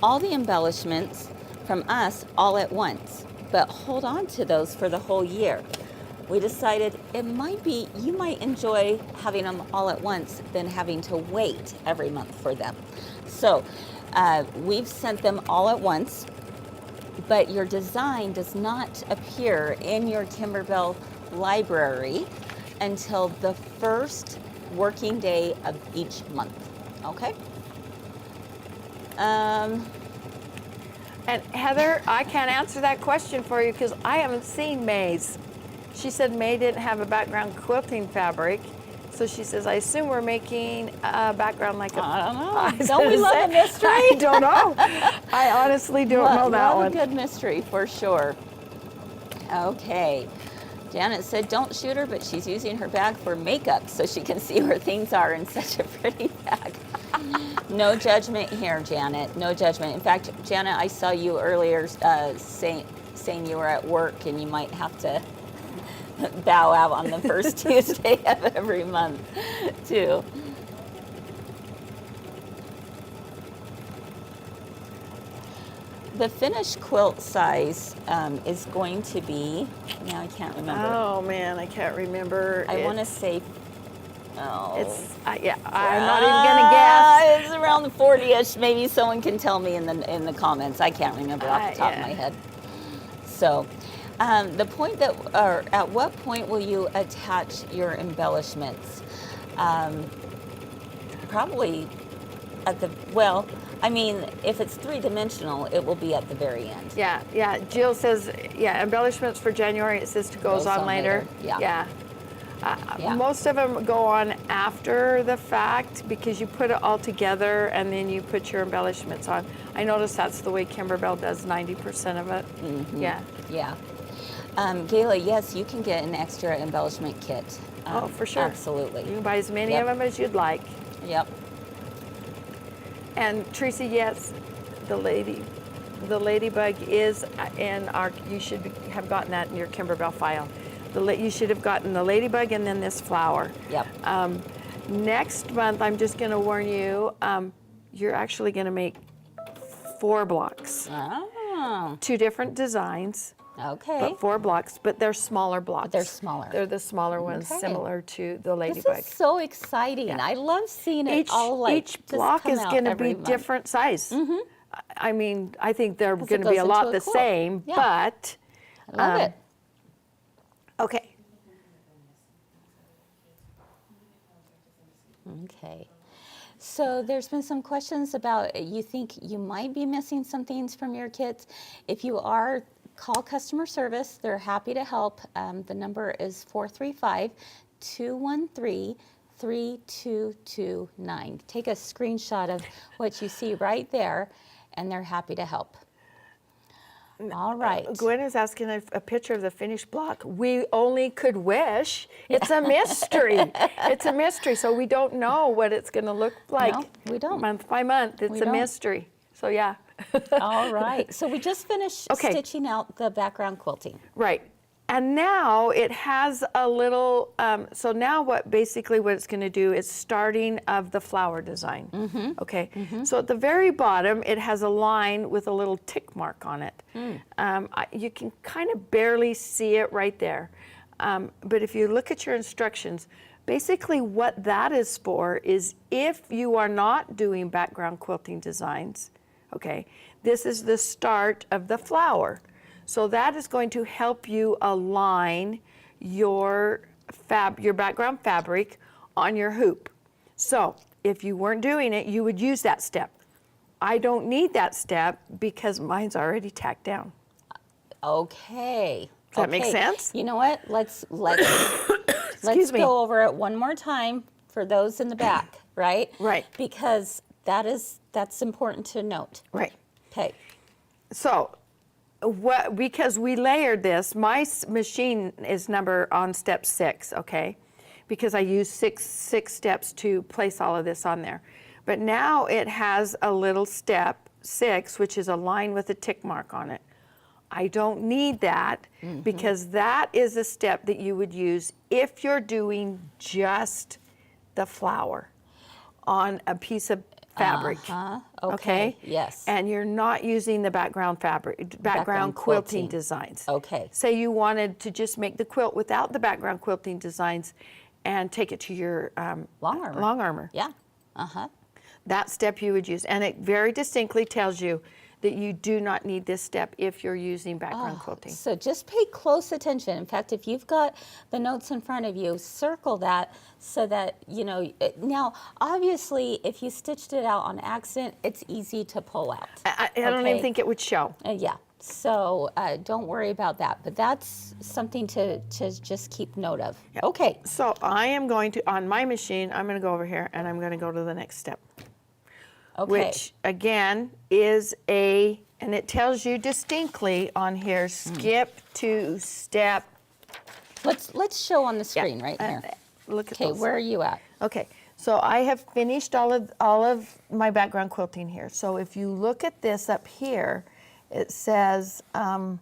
all the embellishments from us all at once, but hold on to those for the whole year. We decided you might enjoy having them all at once than having to wait every month for them. So we've sent them all at once, but your design does not appear in your Kimberbell library until the first working day of each month, okay? And Heather, I can't answer that question for you because I haven't seen May's. She said May didn't have a background quilting fabric. So she says, I assume we're making a background like a... I don't know. Don't we love a mystery? I don't know. I honestly don't know that one. A good mystery for sure. Okay. Janet said, don't shoot her, but she's using her bag for makeup so she can see where things are in such a pretty bag. No judgment here, Janet. No judgment. In fact, Janet, I saw you earlier saying you were at work and you might have to bow out on the first Tuesday of every month, too. The finished quilt size is going to be, now I can't remember. Oh man, I can't remember. I want to say, it's yeah. I'm not even gonna guess. It's around the 40-ish. Maybe someone can tell me in the comments. I can't remember off the top of my head. So, the point that, or at what point will you attach your embellishments? Probably at the, well, I mean, if it's 3-dimensional, it will be at the very end. Yeah, yeah. Jill says, yeah, embellishments for January, it says goes on later. Yeah. Yeah. Most of them go on after the fact because you put it all together and then you put your embellishments on. I notice that's the way Kimberbell does 90% of it. Yeah. Yeah. Gayla, yes, you can get an extra embellishment kit. Oh, for sure. Absolutely. You can buy as many of them as you'd like. Yep. And Teresa, yes, the ladybug is in our, you should have gotten that in your Kimberbell file. You should have gotten the ladybug and then this flower. Yep. Next month, I'm just going to warn you, you're actually going to make 4 blocks. Oh. 2 different designs. Okay. But 4 blocks, but they're smaller blocks. They're smaller. They're the smaller ones, similar to the ladybug. This is so exciting. Yeah. I love seeing it all like each block is going to be different size. I mean, I think they're going to be a lot the same, but I love it. Okay. Okay. So there's been some questions about you think you might be missing some things from your kits. If you are, call customer service. They're happy to help. The number is 435-213-3229. Take a screenshot of what you see right there, and they're happy to help. All right. Gwen is asking a picture of the finished block. We only could wish. It's a mystery. It's a mystery, so we don't know what it's going to look like. No, we don't. Month by month, it's a mystery. So yeah. All right. So we just finished stitching out the background quilting. Right. And now it has a little, so now what it's going to do is starting of the flower design. Okay. So at the very bottom, it has a line with a little tick mark on it. You can kind of barely see it right there. But if you look at your instructions, basically what that is for is if you are not doing background quilting designs, okay, this is the start of the flower. So that is going to help you align your background fabric on your hoop. So if you weren't doing it, you would use that step. I don't need that step because mine's already tacked down. Okay. Does that make sense? You know what? Let's go over it one more time for those in the back, right? Right. Because that's important to note. Right. Okay. So because we layered this, my machine is on step 6, okay? Because I used six steps to place all of this on there. But now it has a little step 6, which is a line with a tick mark on it. I don't need that because that is a step that you would use if you're doing just the flower on a piece of fabric. Okay. Yes. And you're not using the background quilting designs. Okay. Say you wanted to just make the quilt without the background quilting designs and take it to your long armor. Yeah. That step you would use. And it very distinctly tells you that you do not need this step if you're using background quilting. So just pay close attention. In fact, if you've got the notes in front of you, circle that so that, you know, now obviously if you stitched it out on accident, it's easy to pull out. I don't even think it would show. Yeah, so don't worry about that, but that's something to just keep note of. Yeah. Okay. So I am going to, on my machine, I'm going to go over here and I'm going to go to the next step. Okay. Which again is and it tells you distinctly on here, skip to step. Let's show on the screen right here. Look at Okay, where are you at? Okay, so I have finished all of my background quilting here. So if you look at this up here, it says the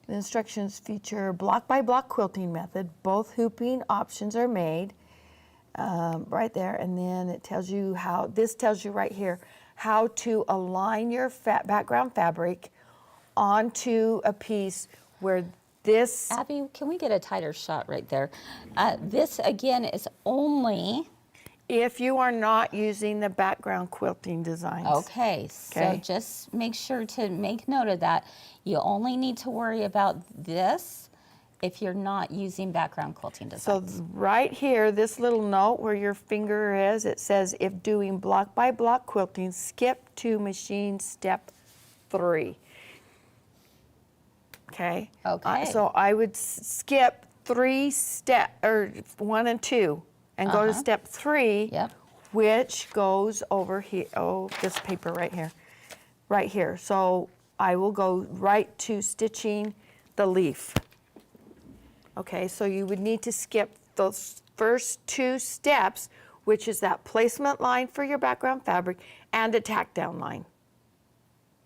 instructions feature block by block quilting method. Both hooping options are made. Right there, and then it tells you this tells you right here how to align your background fabric onto a piece where this... Abby, can we get a tighter shot right there? This again is only... if you are not using the background quilting designs. Okay, so just make sure to make note of that. You only need to worry about this if you're not using background quilting So designs. right here, this little note where your finger is, it says, if doing block by block quilting, skip to machine step 3. Okay? Okay. So I would skip 3 step, or 1 and 2, and go to step 3, Yep. which goes over here. Oh, this paper right here. Right here. So I will go right to stitching the leaf. Okay, so you would need to skip those first 2 steps, which is that placement line for your background fabric and a tack down line.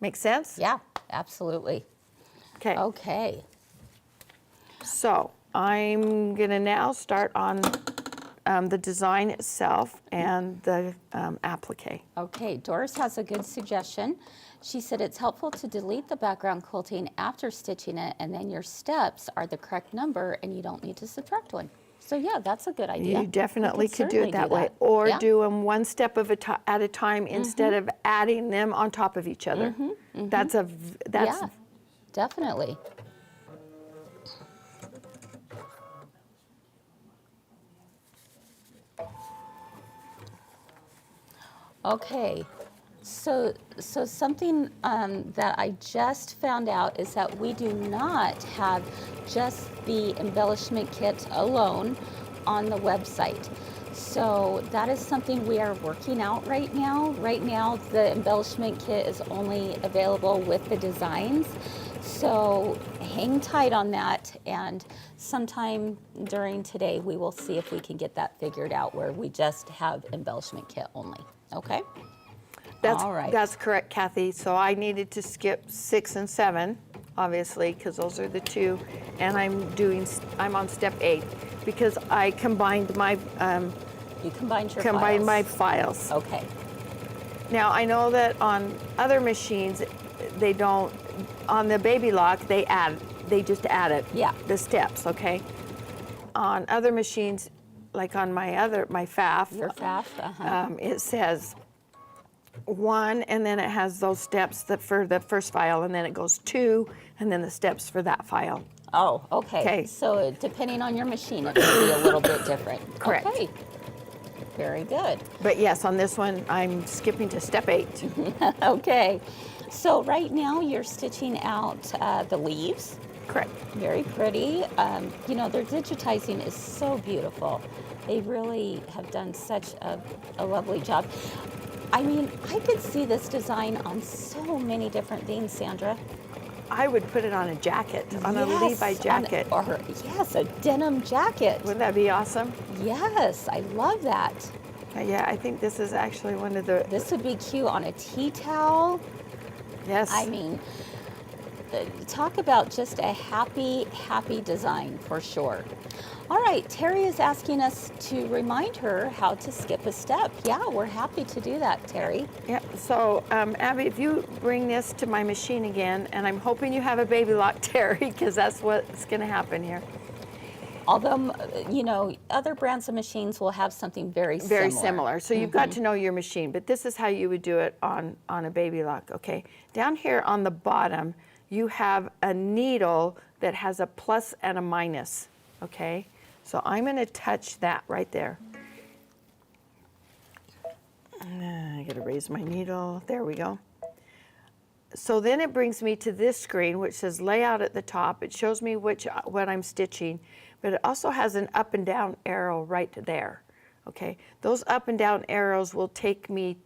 Make sense? Yeah, absolutely. Okay. Okay. So I'm gonna now start on the design itself and the applique. Okay, Doris has a good suggestion. She said it's helpful to delete the background quilting after stitching it, and then your steps are the correct number and you don't need to subtract one. So yeah, that's a good idea. You definitely could do it certainly that way, or Yeah. do them one step at a time instead of adding them on top of each other. That's Yeah, definitely. Okay, so something that I just found out is that we do not have just the embellishment kit alone on the website. So that is something we are working out right now. Right now, the embellishment kit is only available with the designs. So hang tight on that, and sometime during today, we will see if we can get that figured out where we just have embellishment kit only. Okay? All right. That's correct, Kathy. So I needed to skip 6 and 7, obviously, because those are the 2, and I'm on step 8 because I combined my You combined your files. my files. Okay. Now I know that on other machines, they don't. On the baby lock, they just add it. Yeah. The steps, okay. On other machines, like on my FAF, Your FAF. it says 1, and then it has those steps for the first file, and then it goes 2, and then the steps for that file. Oh, okay. Okay. So depending on your machine, it could be a little bit different. Correct. Okay. Very good. But yes, on this one, I'm skipping to step 8. Okay. So right now you're stitching out the leaves. Correct. Very pretty. You know, their digitizing is so beautiful. They really have done such a lovely job. I mean, I could see this design on so many different things, Sandra. I would put it on a jacket, on a Levi jacket. Yes, a denim jacket. Wouldn't that be awesome? Yes, I love that. Yeah, I think this is actually one of the... This would be cute on a tea towel. Yes. I mean, talk about just a happy, happy design for sure. All right, Terry is asking us to remind her how to skip a step. Yeah, we're happy to do that, Terry. Yeah, so Abby, if you bring this to my machine again, and I'm hoping you have a baby lock, Terry, because that's what's going to happen here. Although, you know, other brands of machines will have something very similar. Very similar. So you've got to know your machine, but this is how you would do it on a baby lock, okay? Down here on the bottom, you have a needle that has a plus and a minus, okay? So I'm going to touch that right there. I got to raise my needle. There we go. So then it brings me to this screen, which says layout at the top. It shows me what I'm stitching, but it also has an up and down arrow right there. Okay, those up and down arrows will take me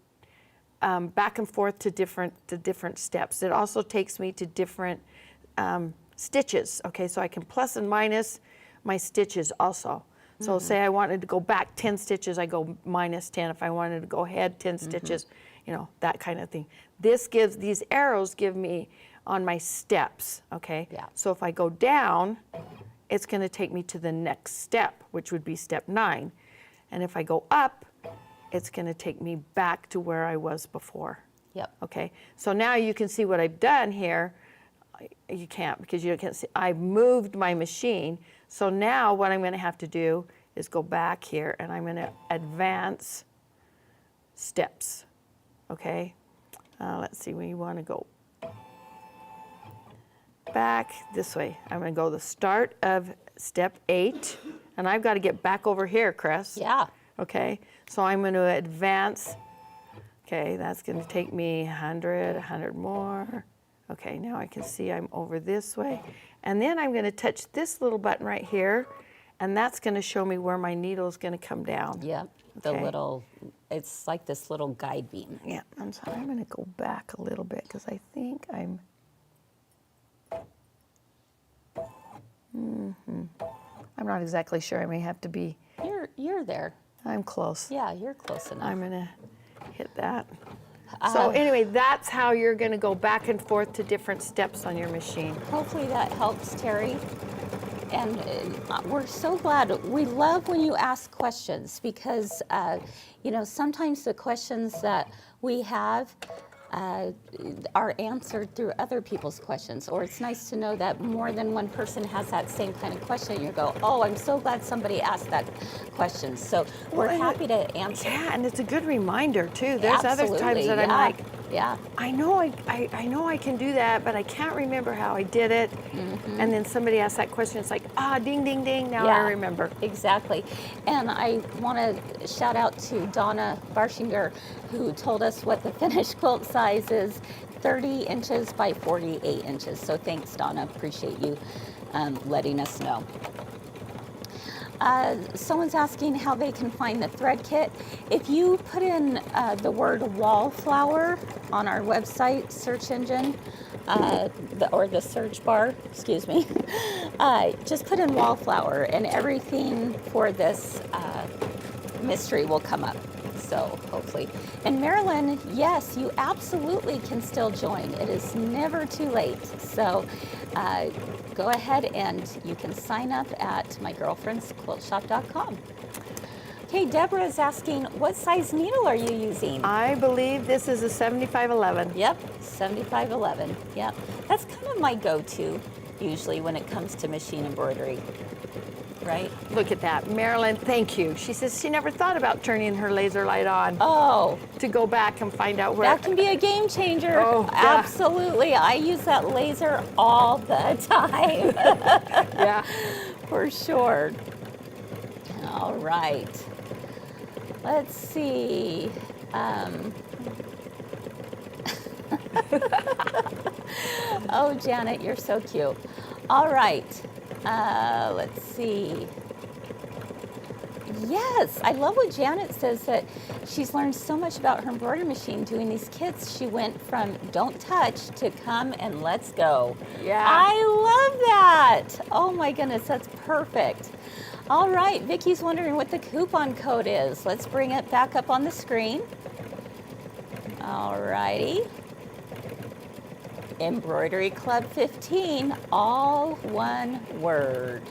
back and forth to different steps. It also takes me to different stitches. Okay, so I can plus and minus my stitches also. So say I wanted to go back 10 stitches, I go minus 10. If I wanted to go ahead 10 stitches, you know, that kind of thing. These arrows give me on my steps, okay? Yeah. So if I go down, it's gonna take me to the next step, which would be step 9. And if I go up, it's gonna take me back to where I was before. Yep. Okay, so now you can see what I've done here. You can't because you can't see. I've moved my machine. So now what I'm going to have to do is go back here and I'm going to advance steps. Okay, let's see where you want to go. back this way. I'm going to go the start of step 8, and I've got to get back over here, Chris. Yeah. Okay, so I'm going to advance. Okay, that's going to take me 100 more. Okay, now I can see I'm over this way. And then I'm going to touch this little button right here, and that's going to show me where my needle is going to come down. Yep, the little, it's like this little guide beam. Yeah, I'm sorry, I'm going to go back a little bit because I think I'm... I'm not exactly sure. I may have to be... You're there. I'm close. Yeah, you're close enough. I'm going to hit that. So anyway, that's how you're going to go back and forth to different steps on your machine. Hopefully that helps, Terry. And we're so glad. We love when you ask questions because, you know, sometimes the questions that we have are answered through other people's questions. Or it's nice to know that more than one person has that same kind of question. You go, oh, I'm so glad somebody asked that question. So we're happy to answer. Yeah, and it's a good reminder too. There's other times that I'm like, I know I can do that, but I can't remember how I did it. And then somebody asks that question. It's like, ding, ding, ding. Now I remember. Exactly. And I want to shout out to Donna Barshinger, who told us what the finished quilt size is, 30 inches by 48 inches. So thanks, Donna. Appreciate you letting us know. Someone's asking how they can find the thread kit. If you put in the word wallflower on our website search engine, or the search bar, excuse me, just put in wallflower and everything for this mystery will come up. So hopefully. And Marilyn, yes, you absolutely can still join. It is never too late. So go ahead and you can sign up at mygirlfriendsquiltshop.com. Okay, Deborah is asking, what size needle are you using? I believe this is a 7511. Yep, 7511. Yep, that's kind of my go-to usually when it comes to machine embroidery. Right? Look at that. Marilyn, thank you. She says she never thought about turning her laser light on. Oh. To go back and find out where. That can be a game changer. Oh, yeah. Absolutely. I use that laser all the time. Yeah. For sure. All right. Let's see. Oh, Janet, you're so cute. All right. Let's see. Yes, I love what Janet says, that she's learned so much about her embroidery machine doing these kits. She went from don't touch to come and let's go. Yeah. I love that. Oh my goodness, that's perfect. All right, Vicky's wondering what the coupon code is. Let's bring it back up on the screen. All righty. Embroidery Club 15, all one word,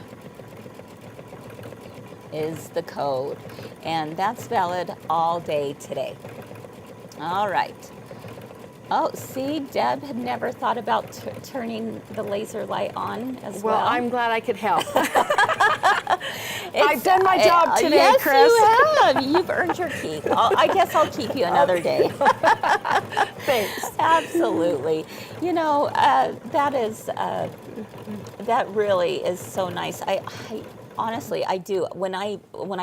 is the code. And that's valid all day today. All right. Oh, see, Deb had never thought about turning the laser light on as well. Well, I'm glad I could help. I've done my job today, yes, Chris. You have. You've earned your keep. I guess I'll keep you another day. Thanks. Absolutely. You know, that really is so nice. I honestly, I do. When I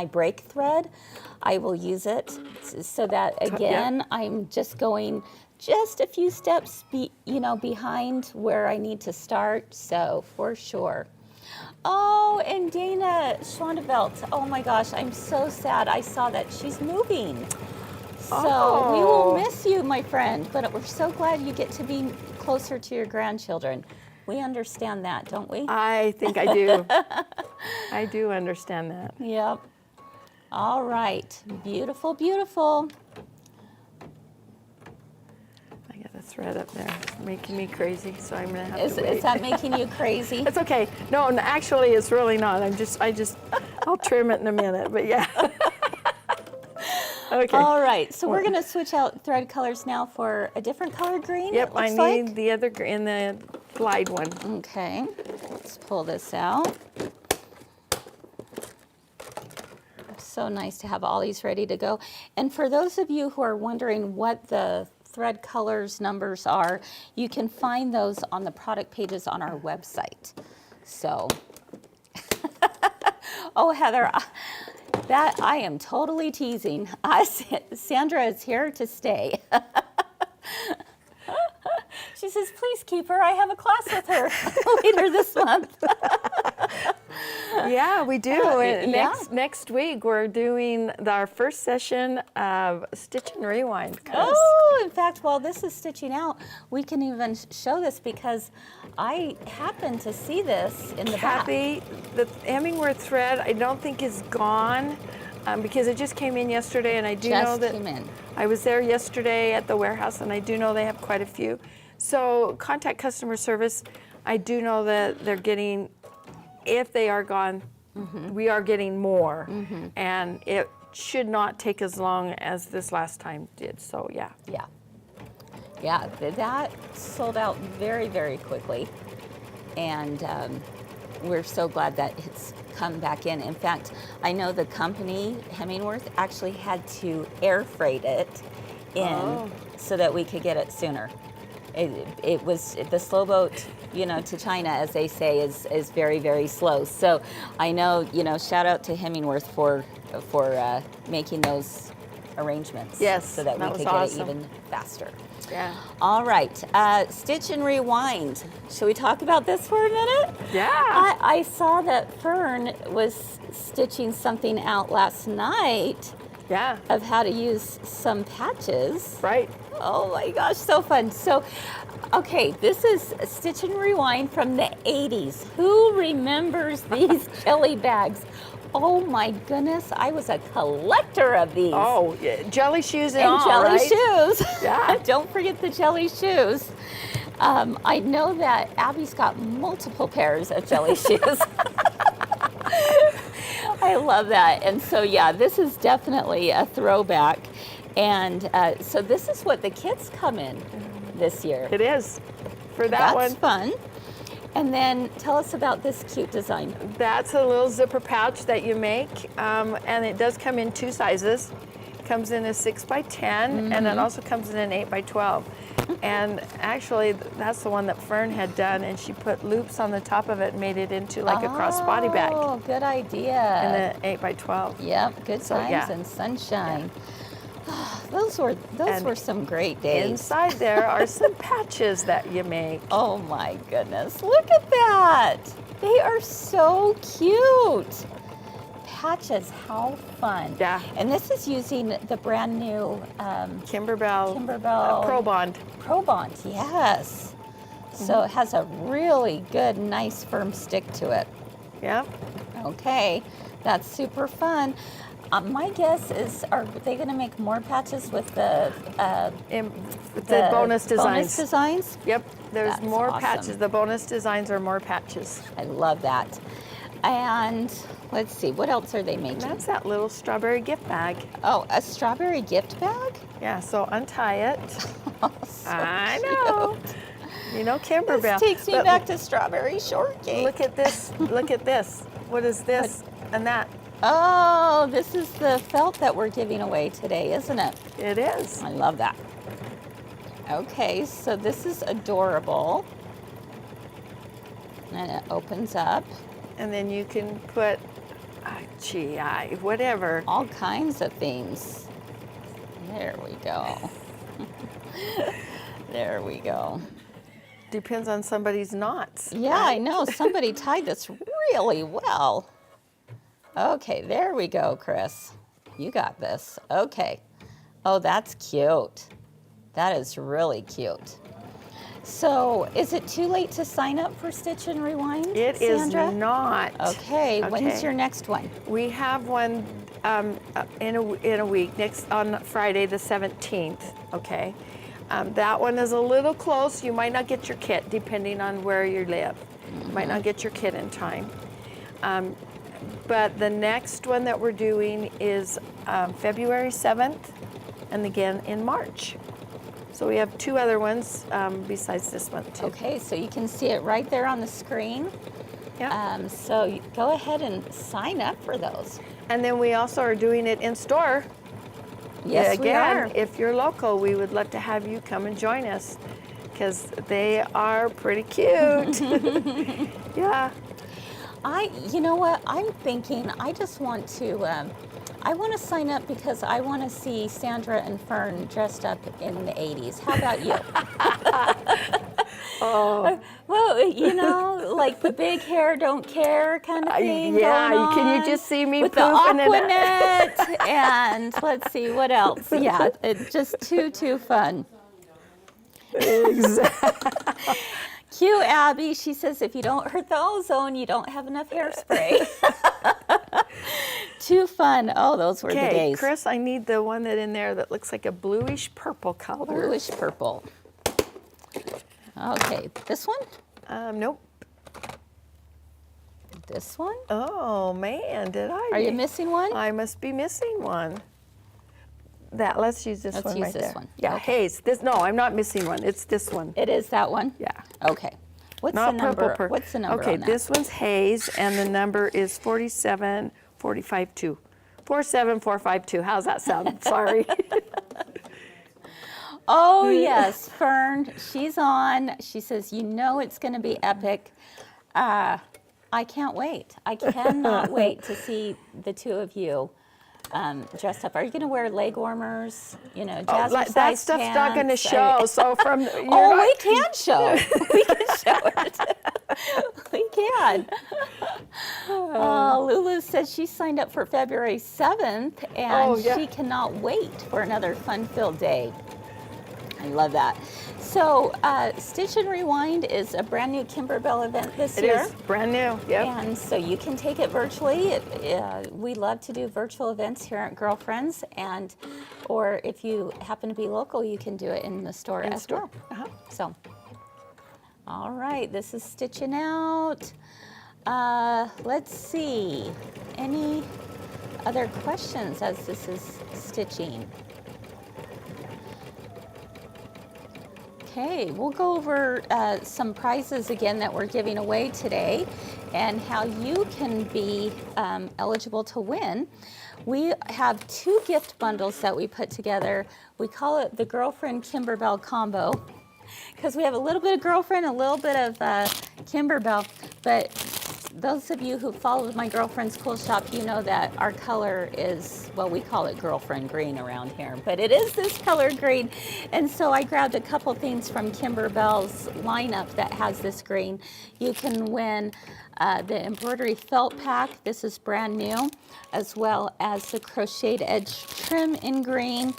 break thread, I will use it so that, again, I'm just going just a few steps behind where I need to start. So for sure. Oh, and Dana Schwandevelt. Oh my gosh, I'm so sad. I saw that she's moving. So we will miss you, my friend, but we're so glad you get to be closer to your grandchildren. We understand that, don't we? I think I do. I do understand that. Yep. All right. Beautiful, beautiful. I got a thread up there making me crazy, so I'm going to have to wait. Is that making you crazy? It's okay. No, actually, it's really not. I'll trim it in a minute, but yeah. Okay. All right, so we're going to switch out thread colors now for a different color green. Yep, I need the other in the glide one. Okay, let's pull this out. So nice to have all these ready to go. And for those of you who are wondering what the thread colors, numbers are. You can find those on the product pages on our website. So, oh, Heather, that I am totally teasing. Sandra is here to stay. She says, please keep her. I have a class with her later this month. Yeah, we do. Next week, we're doing our first session of Stitch and Rewind. Oh, in fact, while this is stitching out, we can even show this because I happened to see this in the back. Kathy, the Hemingway thread I don't think is gone because it just came in yesterday, and I do know that I was there yesterday at the warehouse, and I do know they have quite a few. So contact customer service. I do know that they're getting, if they are gone, we are getting more, and it should not take as long as this last time did. So yeah. Yeah, that sold out very, very quickly, and we're so glad that it's come back in. In fact, I know the company, Hemingworth, actually had to air freight it in so that we could get it sooner. It was the slow boat, to China, as they say, is very, very slow. So I know, shout out to Hemingworth for making those arrangements. Yes, so that we could get it even faster. Yeah. All right, Stitch and Rewind. Should we talk about this for a minute? Yeah. I saw that Fern was stitching something out last night. Yeah. Of how to use some patches. Right. Oh my gosh, so fun. So, okay, this is Stitch and Rewind from the 80s. Who remembers these jelly bags? Oh my goodness, I was a collector of these. Oh, yeah. Jelly shoes and all, jelly right? shoes. Yeah. Don't forget the jelly shoes. I know that Abby's got multiple pairs of jelly shoes. I love that. And so, yeah, this is definitely a throwback. And so this is what the kids come in this year. It is. For that one. That's fun. And then tell us about this cute design. That's a little zipper pouch that you make, and it does come in 2 sizes. It comes in a 6x10, and it also comes in an 8x12. And actually, that's the one that Fern had done, and she put loops on the top of it and made it into like a crossbody bag. Oh, good idea. And the 8x12. Yep, good times and sunshine. Yeah. Those were some great days. Inside there are some patches that you make. Oh my goodness, look at that. They are so cute. Patches, how fun. Yeah. And this is using the brand new Kimberbell Pro Bond. Pro Bond, yes. So it has a really good, nice, firm stick to it. Yep. Okay, that's super fun. My guess is, are they going to make more patches with the bonus designs? Bonus designs? Yep, there's That's more awesome. patches. The bonus designs are more patches. I love that. And let's see, what else are they making? That's that little strawberry gift bag. Oh, a strawberry gift bag? Yeah, so untie it. Oh, so I cute. know. You know Kimberbell. This takes me back to strawberry shortcake. Look at this. Look at this. What is this and that? Oh, this is the felt that we're giving away today, isn't it? It is. I love that. Okay, so this is adorable. And it opens up. And then you can put, whatever. All kinds of things. There we go. There we go. Depends on somebody's knots. Yeah, right? I know. Somebody tied this really well. Okay, there we go, Chris. You got this. Okay. Oh, that's cute. That is really cute. So, is it too late to sign up for Stitch and Rewind, It is Sandra? not. Okay, when's your next one? We have one in a week, on Friday the 17th, okay? That one is a little close. You might not get your kit, depending on where you live. You might not get your kit in time. But the next one that we're doing is February 7th, and again in March. So we have 2 other ones besides this one too. Okay, so you can see it right there on the screen. Yeah. So go ahead and sign up for those. And then we also are doing it in store. Yes, we are. Again, if you're local, we would love to have you come and join us because they are pretty cute. Yeah. You know what? I'm thinking I just want to, I want to sign up because I want to see Sandra and Fern dressed up in the 80s. How about you? Oh. Well, you know, like the big hair, don't care kind of thing. Yeah, going on can you just see me with the poofing Aquanet and let's see what else. Yeah, it's just too fun. Exactly. Cue Abby. She says, if you don't hurt the ozone, you don't have enough hairspray. Too fun. Oh, those were the days. Chris, I need the one that in there that looks like a bluish purple color. Bluish purple. Okay, this one? Nope. This one? Oh man, did I? Are you missing one? I must be missing one. Let's use this one right there. Let's use this one. Yeah, Okay. Haze. No, I'm not missing one. It's this one. It is that one? Yeah. Okay. What's the number? What's the number Okay, on that? this one's Haze, and the number is 47452. 47452. How's that sound? Sorry. Oh yes, Fern. She's on. She says, you know it's going to be epic. I can't wait. I cannot wait to see the two of you dressed up. Are you going to wear leg warmers? You know, jazzercise that stuff's pants? not going to show. So from we can show. We can show it. We can. Lulu says she signed up for February 7th, and she cannot wait for another fun-filled day. I love that. So, Stitch and Rewind is a brand new Kimberbell event this year. It is brand new, yep. And so you can take it virtually. We love to do virtual events here at Girlfriends, or if you happen to be local, you can do it in the store as well. So, all right, this is stitching out. Let's see, any other questions as this is stitching? Okay, we'll go over some prizes again that we're giving away today and how you can be eligible to win. We have 2 gift bundles that we put together. We call it the Girlfriend Kimberbell Combo because we have a little bit of Girlfriend, a little bit of Kimberbell, but those of you who followed my girlfriend's cool shop, you know that our color is, well, we call it girlfriend green around here, but it is this color green. And so I grabbed a couple things from Kimberbell's lineup that has this green. You can win the embroidery felt pack. This is brand new, as well as the crocheted edge trim in green.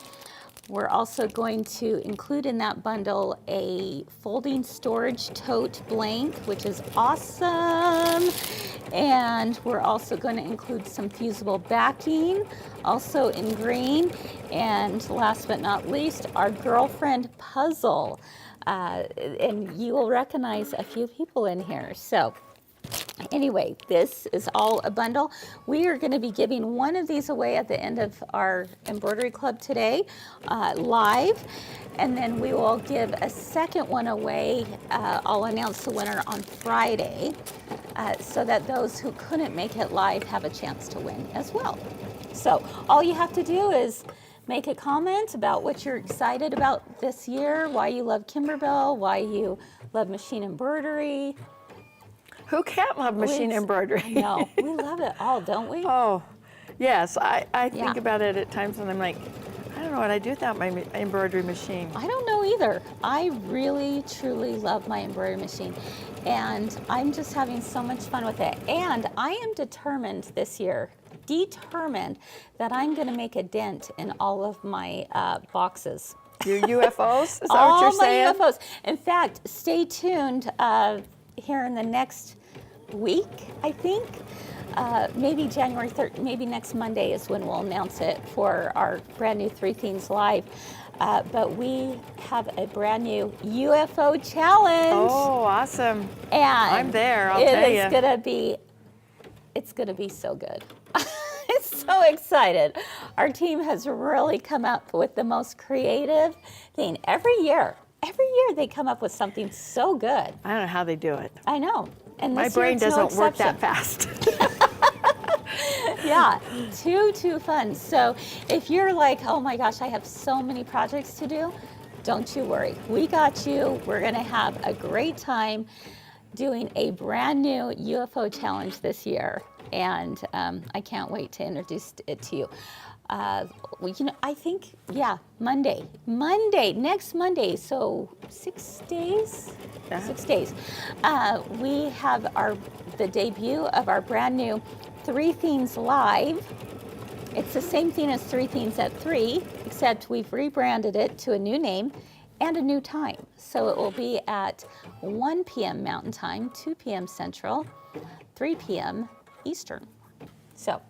We're also going to include in that bundle a folding storage tote blank, which is awesome. And we're also going to include some fusible backing, also in green. And last but not least, our girlfriend puzzle. And you will recognize a few people in here. So anyway, this is all a bundle. We are going to be giving one of these away at the end of our embroidery club today, live, and then we will give a second one away. I'll announce the winner on Friday, so that those who couldn't make it live have a chance to win as well. So all you have to do is make a comment about what you're excited about this year, why you love Kimberbell, why you love machine embroidery. Who can't love machine embroidery? No, we love it all, don't we? Oh, yes. I think about it at times when I'm like, I don't know what I'd do without my embroidery machine. I don't know either. I really, truly love my embroidery machine. And I'm just having so much fun with it. And I am determined this year, that I'm going to make a dent in all of my boxes. Your UFOs? Is that what you're saying? All my UFOs. In fact, stay tuned here in the next week, I think. Maybe January 3rd, maybe next Monday is when we'll announce it for our brand new 3 Themes Live. But we have a brand new UFO challenge. Oh, awesome. And I'm there, I'll tell you. It's gonna be so good. I'm so excited. Our team has really come up with the most creative thing. Every year they come up with something so good. I don't know how they do it. I know. And my brain doesn't work that fast. Yeah, too fun. So if you're like, oh my gosh, I have so many projects to do, don't you worry. We got you. We're going to have a great time doing a brand new UFO challenge this year. And I can't wait to introduce it to you. I think, Monday, next Monday, so 6 days? Yeah. 6 days. We have the debut of our brand new 3 Themes Live. It's the same theme as 3 Themes at 3, except we've rebranded it to a new name and a new time. So it will be at 1 p.m. Mountain Time, 2 p.m. Central, 3 p.m. Eastern. So,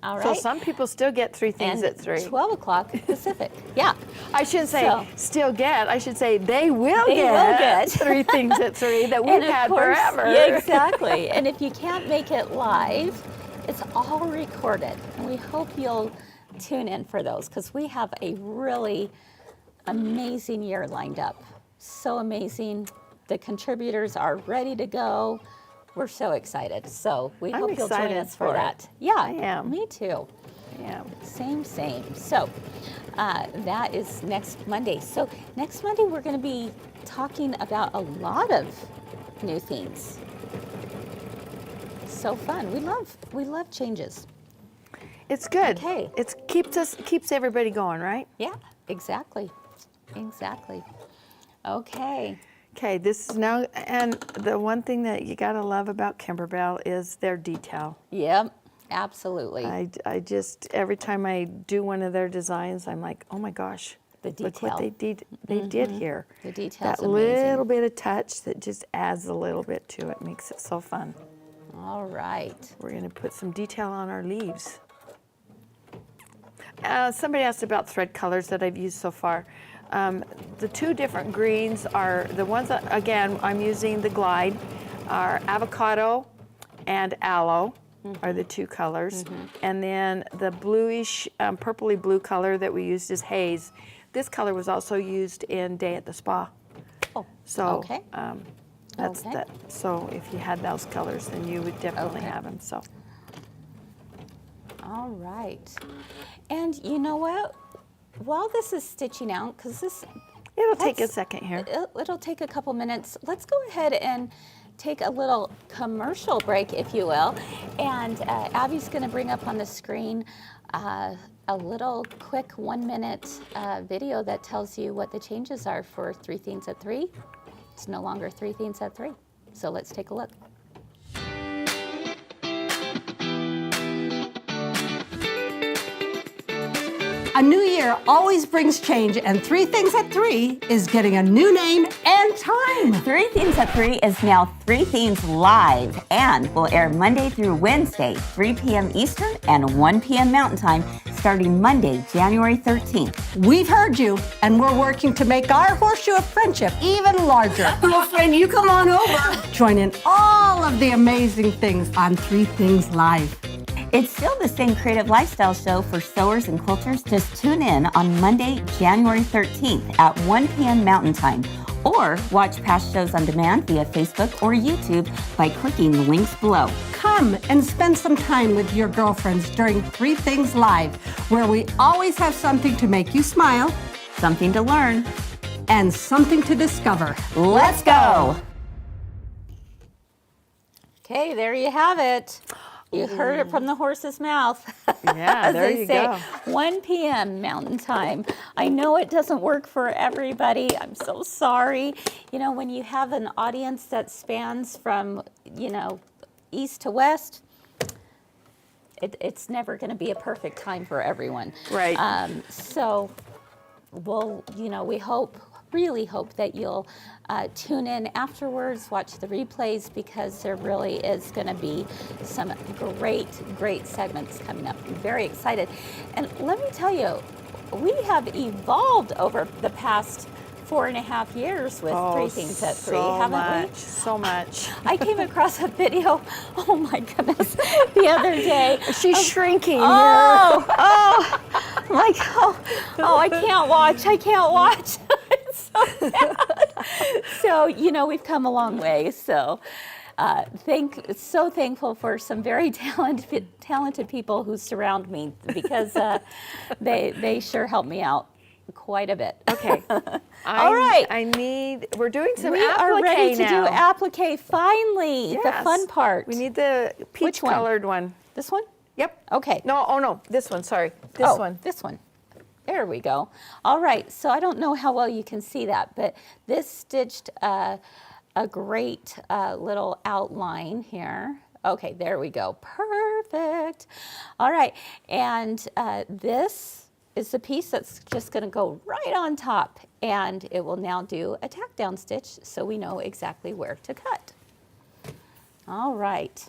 all right. So some people still get 3 Themes at 3. 12 o'clock Pacific. Yeah. I shouldn't say still get. I should say they will get 3 Themes at 3 that we've had forever. Yeah, exactly. And if you can't make it live, it's all recorded. And we hope you'll tune in for those because we have a really amazing year lined up. So amazing. The contributors are ready to go. We're so excited. So we hope you'll join us for that. Yeah, I am. Me too. I am. Same. So that is next Monday. So next Monday we're going to be talking about a lot of new themes. So fun. We love changes. It's good. Okay. It keeps everybody going, right? Yeah, exactly. Okay. Okay, this is now, and the one thing that you gotta love about Kimberbell is their detail. Yep, absolutely. I just, every time I do one of their designs, I'm like, oh my gosh, The detail. look what they did here. The detail's that amazing. little bit of touch that just adds a little bit to it, makes it so fun. All right. We're gonna put some detail on our leaves. Somebody asked about thread colors that I've used so far. The 2 different greens are the ones that, again, I'm using the Glide, are avocado and aloe are the 2 colors. And then the bluish, purpley blue color that we used is haze. This color was also used in Day at the Spa. Oh, So okay. that's Okay. that. So if you had those colors, then you would definitely have them. So. All right. And you know what? While this is stitching out, because It'll take a second here. It'll take a couple minutes. Let's go ahead and take a little commercial break, if you will. And Abby's going to bring up on the screen a little quick 1-minute video that tells you what the changes are for 3 Themes at 3. It's no longer 3 Themes at 3. So let's take a look. A new year always brings change, and 3 Things at 3 is getting a new name and time. 3 Themes at 3 is now 3 Themes Live and will air Monday through Wednesday, 3 p.m. Eastern and 1 p.m. Mountain Time, starting Monday, January 13th. We've heard you, and we're working to make our horseshoe of friendship even larger. Girlfriend, you come on over. Join in all of the amazing things on 3 Things Live. It's still the same creative lifestyle show for sewers and quilters. Just tune in on Monday, January 13th at 1 p.m. Mountain Time. Or watch past shows on demand via Facebook or YouTube by clicking the links below. Come and spend some time with your girlfriends during 3 Things Live, where we always have something to make you smile, Something to learn. and something to discover. Let's go! Okay, there you have it. You heard it from the horse's mouth. Yeah, As there they you say, go. 1 p.m. Mountain Time. I know it doesn't work for everybody. I'm so sorry. You know, when you have an audience that spans from, east to west, it's never going to be a perfect time for everyone. Right. So we really hope that you'll tune in afterwards, watch the replays, because there really is going to be some great segments coming up. I'm very excited. And let me tell you, we have evolved over the past 4.5 years with 3 Things at 3, haven't we? So much. I came across a video, oh my goodness, the other day. She's shrinking here. Oh, my God. Oh, I can't watch. It's so sad. So, we've come a long way. So, So thankful for some very talented people who surround me, because they sure help me out quite a bit. Okay. All right. We're doing some We applique are ready to now. do applique, finally, the Yes. fun part. We need the Which one? peach-colored one. This one? Yep. Okay. No, oh no, this one, sorry. This one. This one. There we go. All right, so I don't know how well you can see that, but this stitched a great little outline here. Okay, there we go. Perfect. All right, and this is the piece that's just going to go right on top, and it will now do a tack down stitch, so we know exactly where to cut. All right.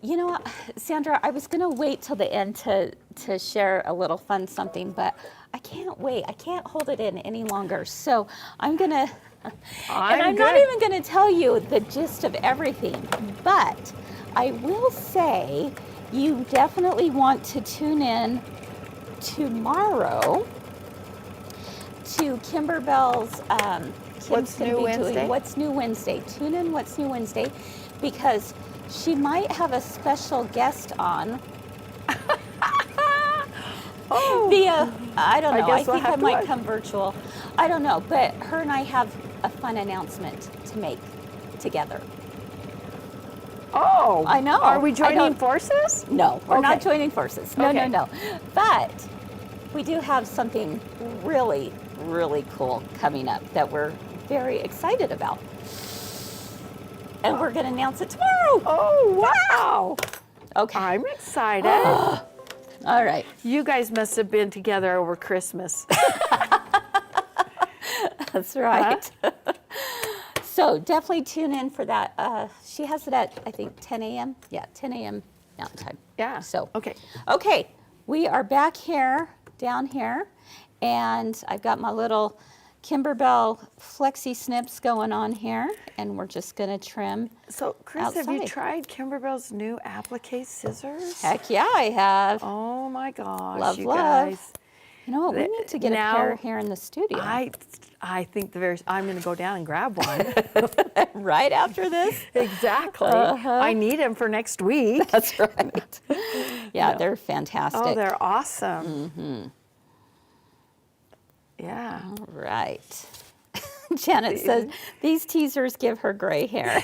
You know what, Sandra, I was going to wait till the end to share a little fun something, but I can't wait. I can't hold it in any longer. So I'm going to, and I'm not even going to tell you the gist of everything, but I will say you definitely want to tune in tomorrow to Kimberbell's, What's New Wednesday? What's New Wednesday. Tune in What's New Wednesday, because she might have a special guest on via, I don't know, I think I might come virtual. I don't know, but her and I have a fun announcement to make together. Oh, I know. Are we joining forces? No, we're not Okay. joining forces. No, Okay. no. But we do have something really, really cool coming up that we're very excited about. And we're going to announce it tomorrow. Oh, wow. Okay. I'm excited. All right. You guys must have been together over Christmas. That's right. So definitely tune in for that. She has it at, I think, 10 a.m. Yeah, 10 a.m. Mountain Time. Yeah. So, Okay. We are back here, down here, and I've got my little Kimberbell flexi snips going on here, and we're just going to trim. So, Chris, have you outside. tried Kimberbell's new applique scissors? Heck yeah, I have. Oh my gosh, Love, you love. guys. You know what? We need to get a pair here in the studio. I think I'm going to go down and grab one. Right after this. Exactly. I need them for next week. That's right. Yeah, they're fantastic. Oh, they're awesome. Mm-hmm. Yeah. All right. Janet says, these teasers give her gray hair.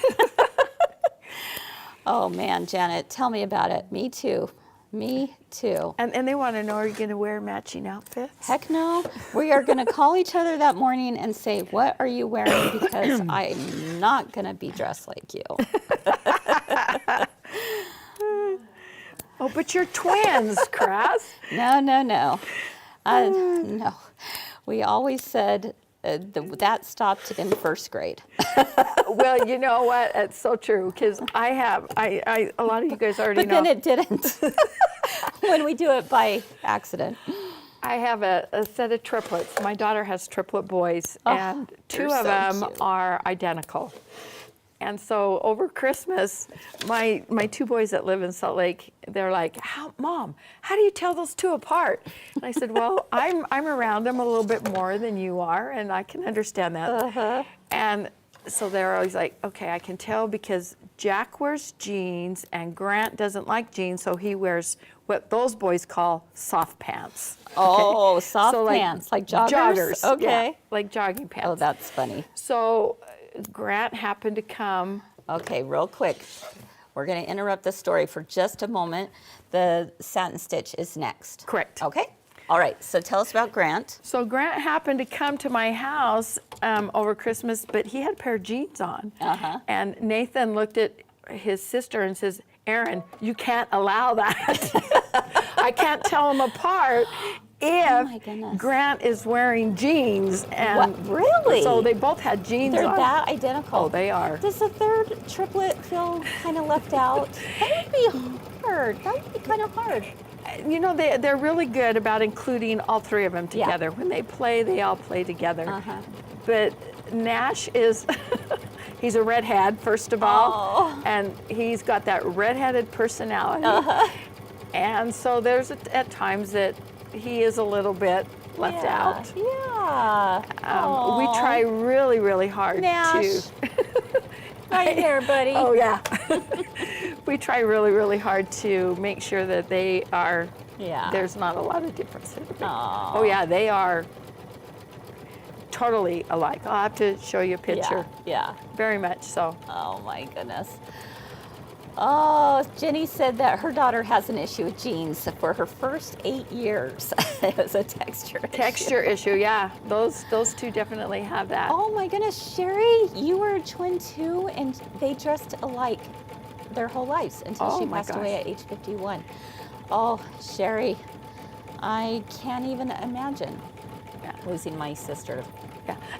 Oh, man, Janet, tell me about it. Me too. Me too. And they want to know, are you going to wear matching outfits? Heck no. We are going to call each other that morning and say, what are you wearing? Because I'm not going to be dressed like you. Oh, but you're twins, Chris. No. No. We always said that stopped in first grade. Well, you know what? It's so true, because a lot of you guys already know. But then it didn't when we do it by accident. I have a set of triplets. My daughter has triplet boys, and two they're of so them cute. are identical. And so over Christmas, my two boys that live in Salt Lake, they're like, Mom, how do you tell those two apart? And I said, well, I'm around them a little bit more than you are, and I can understand that. And so they're always like, okay, I can tell because Jack wears jeans and Grant doesn't like jeans, so he wears what those boys call soft pants. Oh, soft So pants, like joggers? Okay. yeah, like jogging pants. Oh, that's funny. So Grant happened to come. Okay, real quick. We're going to interrupt the story for just a moment. The satin stitch is next. Correct. Okay. All right. So tell us about Grant. So Grant happened to come to my house over Christmas, but he had a pair of jeans on. And Nathan looked at his sister and says, Erin, you can't allow that. I can't tell them apart if Grant is wearing jeans. And what? Really? So they both had jeans They're on. that identical. Oh, they are. Does the third triplet feel kind of left out? That would be hard. That would be kind of hard. You know, they're really good about including all three of them together. Yeah. When they play, they all play together. But Nash is, he's a redhead, first of all, and he's got that redheaded personality. And so there's at times that he is a little bit left out. Yeah. We try really, really hard Nash. Right here, buddy. Oh, yeah. We try really, really hard to make sure that they are, there's not a lot of difference. Aww. Oh, yeah, they are totally alike. I'll have to show you a picture. Yeah. Very much so. Oh, my goodness. Oh, Jenny said that her daughter has an issue with jeans for her first 8 years. It was a texture issue, yeah. Those two definitely have that. Oh my goodness, Sherry, you were a twin too, and they dressed alike their whole lives until she passed away at age 51. Oh, Sherry, I can't even imagine losing my sister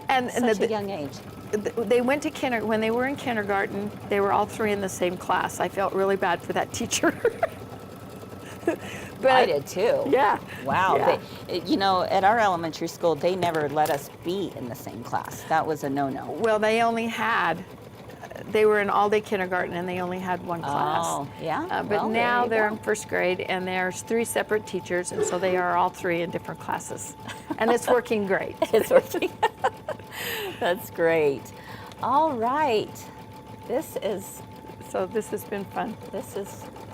at such a young age. They went to when they were in kindergarten, they were all three in the same class. I felt really bad for that teacher. But I did too. Yeah. Wow. Yeah. They, at our elementary school, they never let us be in the same class. That was a no-no. Well, they were in all-day kindergarten and they only had one class. Oh, yeah. But now they're in first grade and there's 3 separate teachers, and so they are all 3 in different classes. And it's working great. It's working. That's great. All right. This has been fun.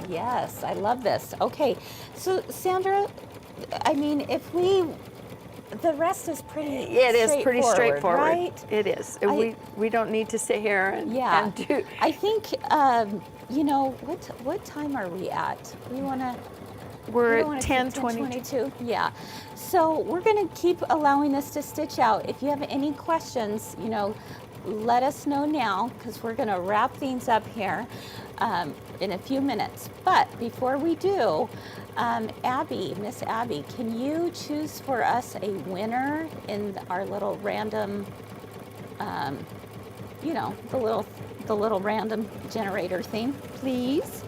Yes, I love this. Okay, so Sandra, I mean, the rest is pretty straightforward. Right? It is. We don't need to sit here and do. I think, what time are we at? We're at 10:22. Yeah. So we're going to keep allowing this to stitch out. If you have any questions, let us know now, because we're going to wrap things up here in a few minutes. But before we do, Miss Abby, can you choose for us a winner in our little random, the little random generator thing, please?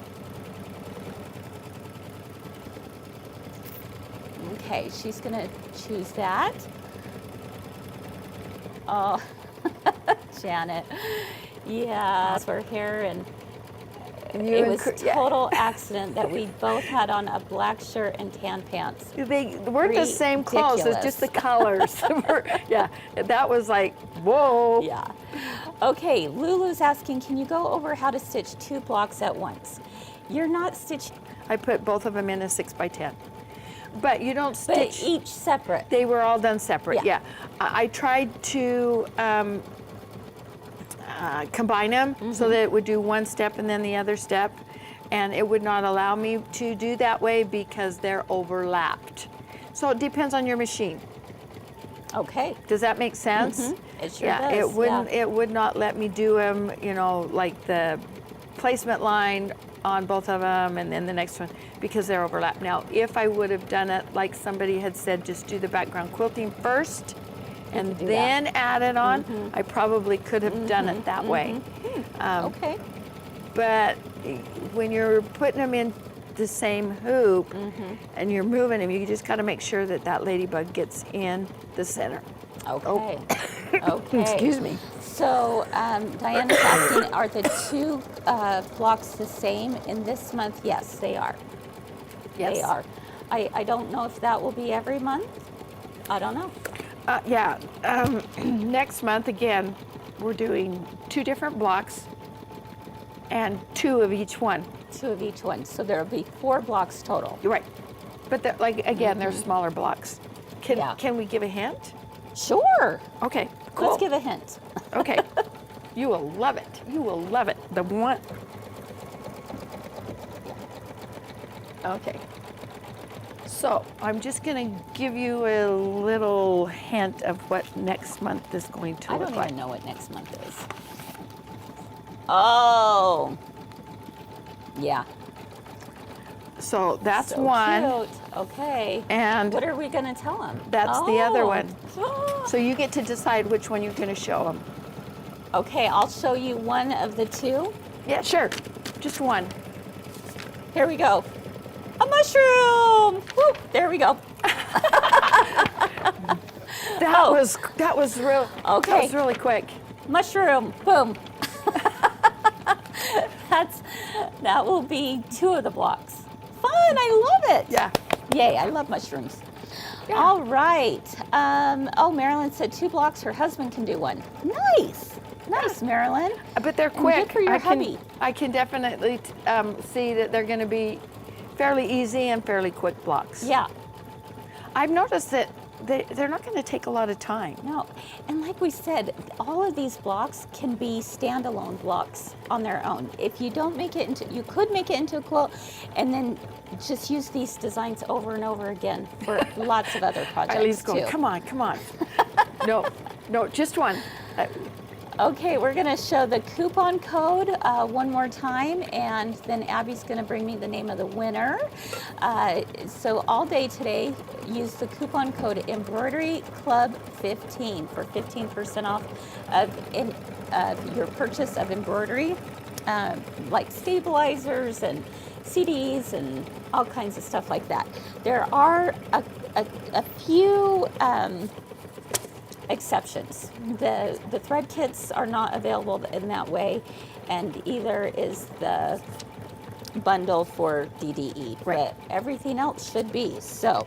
Okay, she's gonna choose that. Oh, Janet. Yeah, for hair, and it was total accident that we both had on a black shirt and tan pants. They weren't the same clothes, it's just the colors. Yeah, that was like, whoa. Yeah. Okay, Lulu's asking, can you go over how to stitch 2 blocks at once? You're not stitching. I put both of them in a 6x10. But you don't stitch. But each separate. They were all done separate, yeah. I tried to combine them so that it would do one step and then the other step. And it would not allow me to do that way because they're overlapped. So it depends on your machine. Okay. Does that make sense? It sure does. It would not let me do them, like the placement line on both of them and then the next one, because they're overlapped. Now, if I would have done it like somebody had said, just do the background quilting first and then add it on, I probably could have done it that way. Okay. But when you're putting them in the same hoop and you're moving them, you just got to make sure that that ladybug gets in the center. Okay. Okay. Excuse me. So Diana's asking, are the 2 blocks the same in this month? Yes, they are. Yes. They are. I don't know if that will be every month. I don't know. Yeah. Next month, again, we're doing 2 different blocks and 2 of each one. 2 of each one. So there'll be 4 blocks total. You're right. But they're smaller blocks. Can we give a hint? Sure. Okay, cool. Let's give a hint. Okay. You will love it. You will love it. The one. Okay. So I'm just going to give you a little hint of what next month is going to look like. I don't even know what next month is. Oh. Yeah. So that's so one. Cute. Okay. And what are we going to tell them? That's the other one. So you get to decide which one you're going to show them. Okay, I'll show you one of the 2. Yeah, sure. Just one. Here we go. A mushroom. Woo, there we go. That was real. Okay. That was really quick. Mushroom. Boom. That will be 2 of the blocks. Fun. I love it. Yeah. Yay, I love mushrooms. Yeah. All right. Marilyn said 2 blocks. Her husband can do one. Nice. Nice, Marilyn. But they're And quick. good for your hubby. I can definitely see that they're going to be fairly easy and fairly quick blocks. Yeah. I've noticed that they're not going to take a lot of time. No, and like we said, all of these blocks can be standalone blocks on their own. If you don't make it into, you could make it into a quilt and then just use these designs over and over again for lots of other projects Eileen's going, too. come on. No, just one. Okay, we're gonna show the coupon code one more time, and then Abby's gonna bring me the name of the winner. So all day today, use the coupon code Embroidery Club 15 for 15% off of your purchase of embroidery, like stabilizers and CDs and all kinds of stuff like that. There are a few exceptions. The thread kits are not available in that way, and either is the bundle for DDE, Right. but everything else should be. So,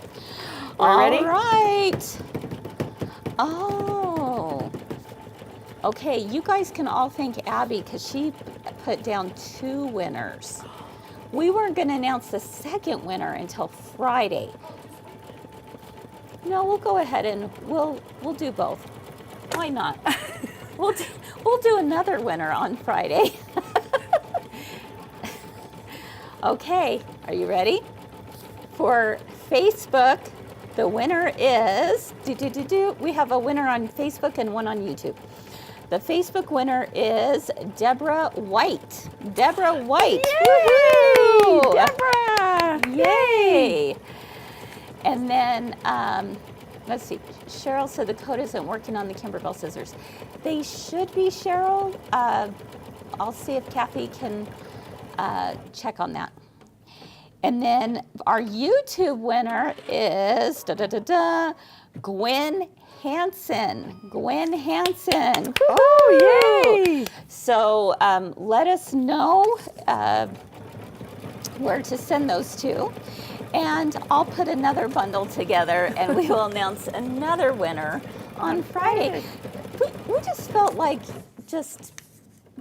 We're ready? all right. Oh, okay. You guys can all thank Abby because she put down 2 winners. We weren't going to announce the second winner until Friday. No, we'll go ahead and we'll do both. Why not? we'll do another winner on Friday. Okay, are you ready? For Facebook, the winner is we have a winner on Facebook and one on YouTube. The Facebook winner is Deborah White. Deborah White. Yay! Woo-hoo! Deborah! Yay! And then, let's see, Cheryl said the code isn't working on the Kimberbell scissors. They should be, Cheryl. I'll see if Kathy can check on that. And then our YouTube winner is Gwen Hansen. Gwen Hansen. Oh, yay! So let us know where to send those to. And I'll put another bundle together and we will announce another winner on Friday. We just felt like just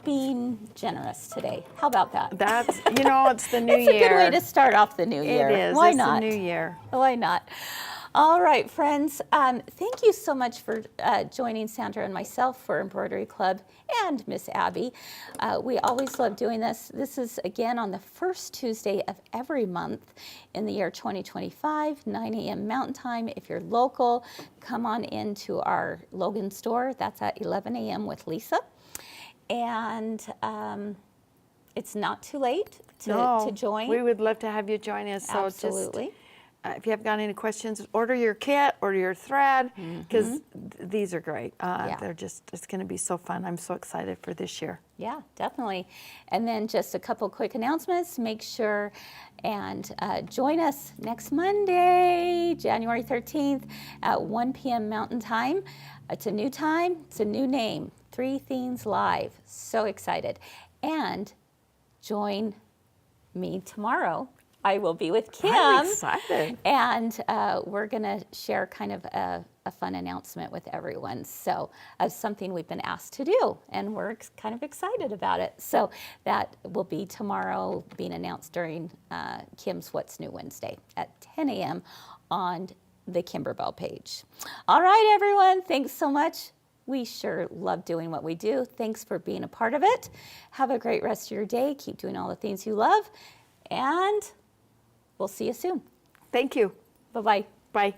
being generous today. How about that? That's, it's the new year. It's a good way to start off the new year. It is. Why It's not? the new year. Why not? All right, friends. Thank you so much for joining Sandra and myself for Embroidery Club and Miss Abby. We always love doing this. This is, again, on the first Tuesday of every month in the year 2025, 9 a.m. Mountain Time. If you're local, come on into our Logan store. That's at 11 a.m. with Lisa. And it's not too late to join. We would love to have you join us. So Absolutely. Just, if you have got any questions, order your kit, order your thread, because these are great. They're just, it's going to be so fun. I'm so excited for this year. Yeah, definitely. And then just a couple quick announcements. Make sure and join us next Monday, January 13th at 1 p.m. Mountain Time. It's a new time. It's a new name. 3 Themes Live. So excited. And join me tomorrow. I will be with Kim. I'm excited. And we're going to share kind of a fun announcement with everyone. So something we've been asked to do, and we're kind of excited about it. So that will be tomorrow, being announced during Kim's What's New Wednesday at 10 a.m. on the Kimberbell page. All right, everyone. Thanks so much. We sure love doing what we do. Thanks for being a part of it. Have a great rest of your day. Keep doing all the things you love. And we'll see you soon. Thank you. Bye-bye. Bye.